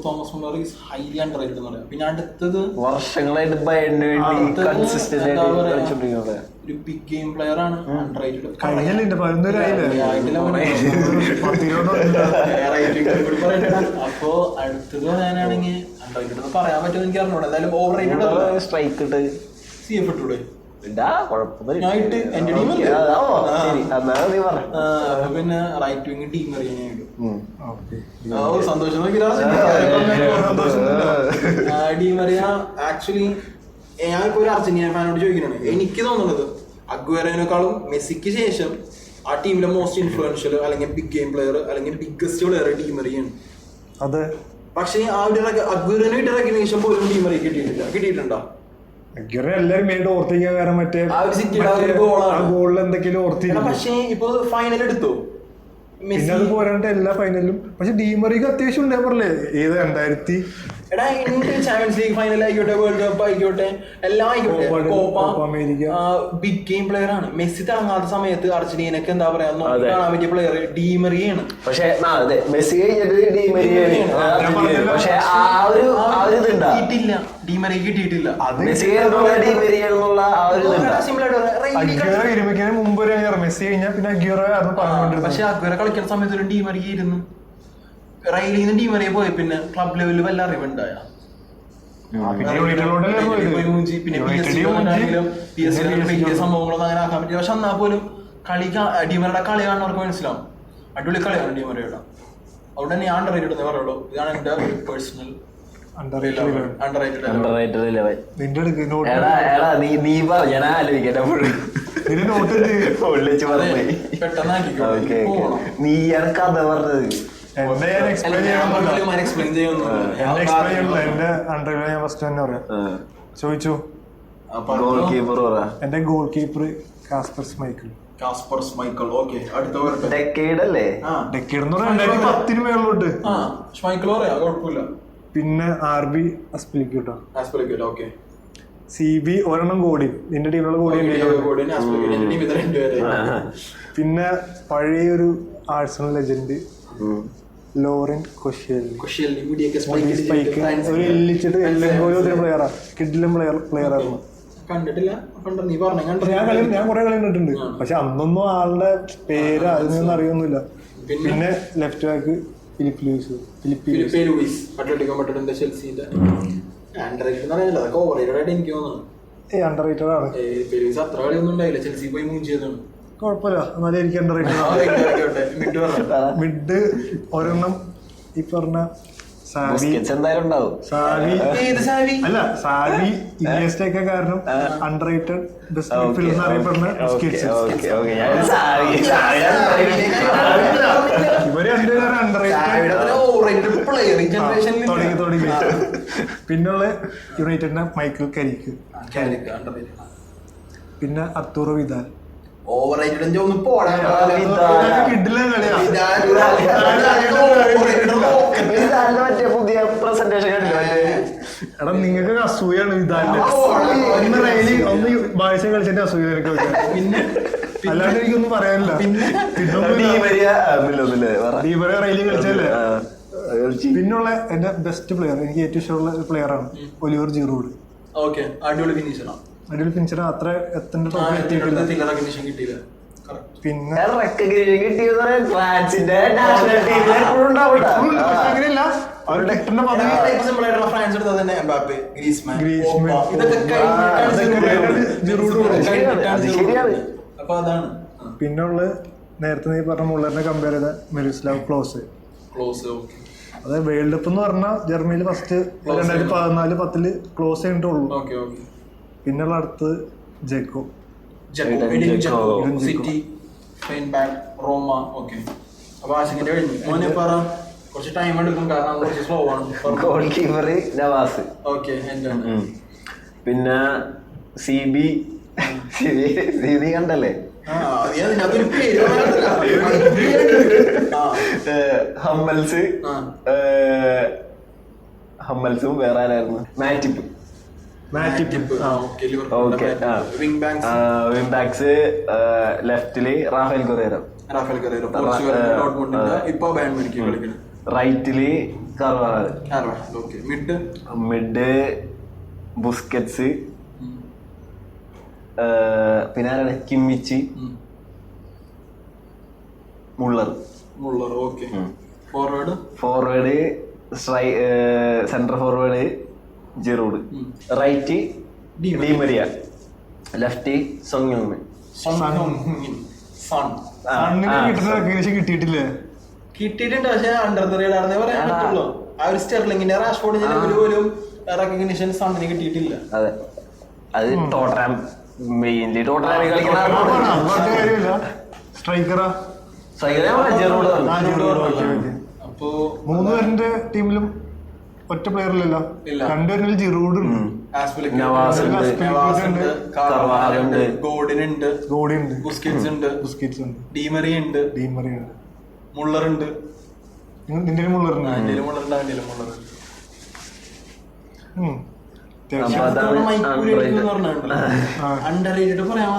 Thomas Muller is highly underrated എന്ന് പറയാം. പിന്നെ അടുത്തത് വർഷങ്ങളായിട്ട് ബയറിന് വേണ്ടി കൺസിസ്റ്റന്റ് ആയിട്ട് കളിച്ചോണ്ടിരിക്കുന്നത് ഒരു ബിഗ് ഗെയിം പ്ലെയർ ആണ്. അണ്ടർറേറ്റഡ് അപ്പോ അടുത്തത് പറയാനാണെങ്കിൽ അണ്ടർറേറ്റഡ് എന്ന് പറയാൻ പറ്റുമെന്ന് എനിക്ക് അറിഞ്ഞൂടാ. എന്തായാലും ഓവർ റേറ്റഡ് സ്ട്രൈക്ക് ഇട്ട് CF ഇട്ടൂടെ പിന്നെ റൈറ്റ് വിങ് ടീം അറിയാനായിട്ടും സന്തോഷം ഡീമറിയ. ആക്ച്വലി ഞാനിപ്പോ ഒരു അർജന്റീന ഫാനോട് ചോദിക്കണേ, എനിക്ക് തോന്നുന്നത് അഗ്വേറോനേക്കാളും മെസ്സിക്ക് ശേഷം ആ ടീമിലെ മോസ്റ്റ് ഇൻഫ്ലുവൻഷ്യൽ അല്ലെങ്കിൽ ബിഗ് ഗെയിം പ്ലെയർ അല്ലെങ്കിൽ ബിഗ്ഗസ്റ്റ് പ്ലെയർ ഡീമറിയാണ്. അതെ, പക്ഷേ ആ ഒരു അഗ്വേറോനെ കിട്ടിയ റെക്കഗ്നേഷൻ പോലും ഡീമറി കിട്ടിയിട്ടുണ്ടോ? എല്ലാരും മേട്ട് ഓർത്തിക്കാൻ കാരണം മറ്റേ ഗോളിൽ എന്തൊക്കെയും ഓർത്തില്ല. പക്ഷേ ഇപ്പൊ ഫൈനൽ എടുത്തു പിന്നെ അത് പോരാണ്ട് എല്ലാ ഫൈനലും. പക്ഷെ ഡീമറിക്ക് അത്യാവശ്യം ഉണ്ടാ പറഞ്ഞേ ഏത് 2000 എടാ ചാമ്പ്യൻസ് ലീഗ് ഫൈനൽ ആയിക്കോട്ടെ, വേൾഡ് കപ്പ് ആയിക്കോട്ടെ, എല്ലാം ആയിക്കോട്ടെ, Copa America big game player ആണ്. മെസ്സി തിളങ്ങാത്ത സമയത്ത് അർജന്റീനക്ക് എന്താ പറയാ കാണാൻ പറ്റിയ പ്ലെയർ ഡീമറിയാണ്. പക്ഷെ മെസ്സി കഴിഞ്ഞിട്ട് ഡീമറി കിട്ടിയിട്ടില്ല. മുമ്പ് മെസ്സി കഴിഞ്ഞാൽ പിന്നെ പക്ഷെ അഗ്വേറോ കളിക്കുന്ന സമയത്ത് ഒരു ഡീമറി ഇരുന്നു. റൈലിന്ന് ഡീമറിയെ പോയി പിന്നെ ക്ലബ് ലെവലിൽ വല്ല അറിവുണ്ടായ സംഭവങ്ങളൊന്നും അങ്ങനെ ആക്കാൻ പറ്റില്ല. പക്ഷെ എന്നാ പോലും ഡീമറിയുടെ കളി കാണുന്നവർക്ക് മനസ്സിലാവും, അടിപൊളി കളിയാണ് ഡീമറിയുടെ. അവിടെ തന്നെ ഞാൻ അണ്ടർറേറ്റഡ് എന്നേ പറയുള്ളൂ. ഇതാണ് എന്റെ പേഴ്സണൽ ചോദിച്ചു. എന്റെ ഗോൾ കീപ്പർ കാസ്പർ സ്മൈക്കിൾ. ഓക്കെ, അടുത്ത ഡെക്കേഡ് അല്ലേ? ഡെക്കേഡ് എന്ന് പറഞ്ഞാൽ 2010 മേളിലോട്ട്. സ്മൈക്കിൾ പറയാ, കുഴപ്പമില്ല. പിന്നെ RB അസ്പിലിക്യൂട്ടോ. ഓക്കെ. CB ഒരെണ്ണം കോടി, നിന്റെ ടീമിലുള്ള കോടി. പിന്നെ പഴയൊരു ആഴ്സണൽ ലെജൻഡ് ലോറൻ കൊഷ്യേലി. ഒരു എല്ലിച്ചിട്ട് പ്ലെയറാ, കിഡിലും പ്ലെയറായിരുന്നു. കണ്ടിട്ടില്ല, നീ പറഞ്ഞു. ഞാൻ കുറെ കളി കണ്ടിട്ടുണ്ട്, പക്ഷെ അന്നൊന്നും ആളുടെ പേര് അതിനൊന്നും അറിയൊന്നുമില്ല. പിന്നെ left back Filipe Luis. Atletico മാഡ്രിഡിന്റെ ചെൽസിന്റെ എനിക്ക് തോന്നുന്നു അണ്ടർറേറ്റഡ് ആണ്. അത്ര കളിയൊന്നും ഉണ്ടായില്ല, ചെൽസി പോയി മൂഞ്ചിയതാണ്. കുഴപ്പമില്ല, എന്നാലും എനിക്ക് അണ്ടർറേറ്റഡ്. മിഡ് ഒരെണ്ണം ഈ പറഞ്ഞ സാവി അല്ല, സാവി ഇനിയസ്റ്റൊക്കെ കാരണം അണ്ടർറേറ്റഡ് ബെസ്റ്റ് മിഡ്ഫീൽഡർ എന്നറിയപ്പെടുന്ന ഇവര് രണ്ടുപേരും അണ്ടർറേറ്റഡ് തുടങ്ങി. പിന്നുള്ള യുണൈറ്റഡിന്റെ മൈക്കിൾ കരിക്ക്. പിന്നെ അർത്തൂറോ വിദാൽ. എടാ നിങ്ങൾക്ക് അസൂയാണ് വിദാലിന്റെ. ഒന്ന് ബാഴ്സ കളിച്ചിട്ട് അസൂയ എനിക്ക്. അല്ലാണ്ട് എനിക്കൊന്നും പറയാനില്ല. റെയിലി കളിച്ചല്ലേ. പിന്നുള്ള എന്റെ ബെസ്റ്റ് പ്ലെയർ, എനിക്ക് ഏറ്റവും ഇഷ്ടമുള്ള പ്ലെയർ ആണ് ഒലിവർ ജിറൂഡ്. അടിപൊളി ഫിനിഷർ. അത്ര എത്തേണ്ട കിട്ടിയില്ല. പിന്നെ അങ്ങനെയല്ല, പിന്നുള്ള നേരത്തെ നീ പറഞ്ഞ മുള്ളറിനെ കമ്പയർ ചെയ്ത മിർസ്ലാവ് ക്ലോസ്. അത് വേൾഡ് കപ്പ് എന്ന് പറഞ്ഞാൽ ജർമ്മനിയിൽ ഫസ്റ്റ് 2014-10 ക്ലോസ് ചെയ്തിട്ടുള്ളൂ. Okay okay. പിന്നെയുള്ള അടുത്ത് ജെക്കോ, സിറ്റി, റോമ. ഓക്കെ. അപ്പൊ ആശിക്കിന്റെ കഴിഞ്ഞു. മോനെ പറ, കുറച്ച് ടൈം എടുക്കും കാരണം കുറച്ച് സ്ലോ ആണ്. Goalkeeper Navas. ഓക്കെ. എന്താണ് പിന്നെ സി ബി കണ്ടല്ലേ? ഹമ്മൽസും വേറെ ആരായിരുന്നു? മാറ്റിപ്പ്. വിങ് ബാക്സ് ലെഫ്റ്റില് റാഫേൽ കൊറേറോ, റൈറ്റില് മിഡ് ബുസ്കറ്റ്സ്, പിന്നെ ആരാണ്? Kimmich, Muller. Okay. Forward central forward Giroud, right Di Maria, left സോങ് യൂങ്. കിട്ടിയിട്ടുണ്ട്, പക്ഷെ അണ്ടർ ദ റേഡാർന്നേ പറയാൻ പറ്റുള്ളൂ. ആ ഒരു സ്റ്റെർലിംഗിന്റെ റാഷ്ഫോർഡിന്റെ ലെവല് പോലും റെക്കഗ്നിഷൻ സണ്ണിന് കിട്ടിയിട്ടില്ല. അതെ, അത് ടോട്ടനാം മെയിൻലി ടോട്ടനാമി കളിക്കുന്ന സ്ട്രൈക്കറാ. അപ്പോ 3 പേരുടെ ടീമിലും ഒറ്റ പ്ലെയറിലല്ല, 2 പേരിൽ ജിറൂഡ് ഉണ്ട്, ഗോഡിൻ ഉണ്ട്, ബുസ്കറ്റ്സ് ഉണ്ട്, ഡീമറി ഉണ്ട്, മുള്ളർ ഉണ്ട്. നിന്റെ മുള്ളറുണ്ട്. അണ്ടർറേറ്റഡ് പറയാൻ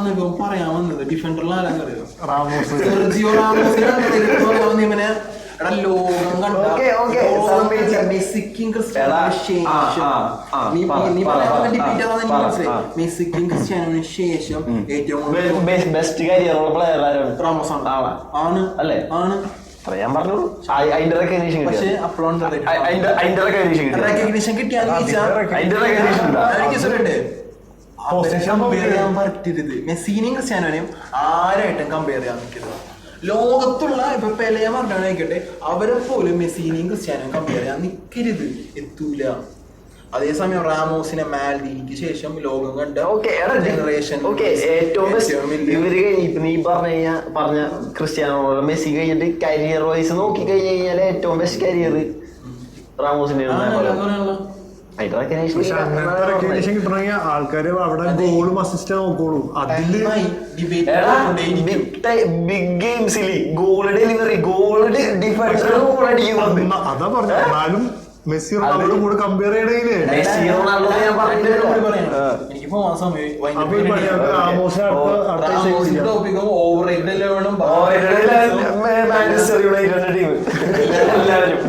വന്നത് ഡിഫൻഡറിൽ ആരാന്നറിയോ? റാമോസ്. ഇവനെ ലോകം കണ്ട മെസ്സിക്കും മെസ്സിക്കും ക്രിസ്ത്യാനോന് ശേഷം ഏറ്റവും ബെസ്റ്റ് കരിയറുള്ള പ്ലെയർ റാമോസ് ആണ്. അല്ലേ? ആണ്. ഞാൻ പറഞ്ഞു അതിന്റെ റെക്കഗ്നീഷൻ മെസ്സിനെയും ക്രിസ്ത്യാനോനെയും ആരായിട്ടും കമ്പയർ ചെയ്യാൻ നിൽക്കരുത്. ലോകത്തുള്ള ഇപ്പൊ പെലെ പറഞ്ഞാൽ അവരെ പോലും മെസ്സിനെയും ക്രിസ്ത്യാനോയും കമ്പയർ ചെയ്യാൻ നിൽക്കരുത്, എത്തൂല. അതേസമയം റാമോസിനെ മാൽഡീനിക്ക് ശേഷം ലോകം കണ്ട ജനറേഷൻ നീ പറഞ്ഞ ക്രിസ്ത്യാനോ മെസ്സി കഴിഞ്ഞിട്ട് കരിയർ വൈസ് നോക്കി കഴിഞ്ഞു കഴിഞ്ഞാൽ ഏറ്റവും ബെസ്റ്റ് കരിയർ റാമോസിന്റെ. ആൾക്കാര് അവിടെ ഗോളും അസിസ്റ്റ് നോക്കോളൂ. അതില് ബിഗ് ഗെയിംസിൽ ഗോൾ ഡെലിവറി, ഗോൾ ഡിഫൻസർ ഗോൾ അടിക്കും. അതാ പറഞ്ഞ. എന്നാലും മെസ്സി റൊണാൾഡോ കൂടെ കമ്പയർ ചെയ്യണേലേ എനിക്ക് പോവാൻ സമയം. മാഞ്ചസ്റ്റർ യുണൈറ്റഡ് ടീം എല്ലാവരും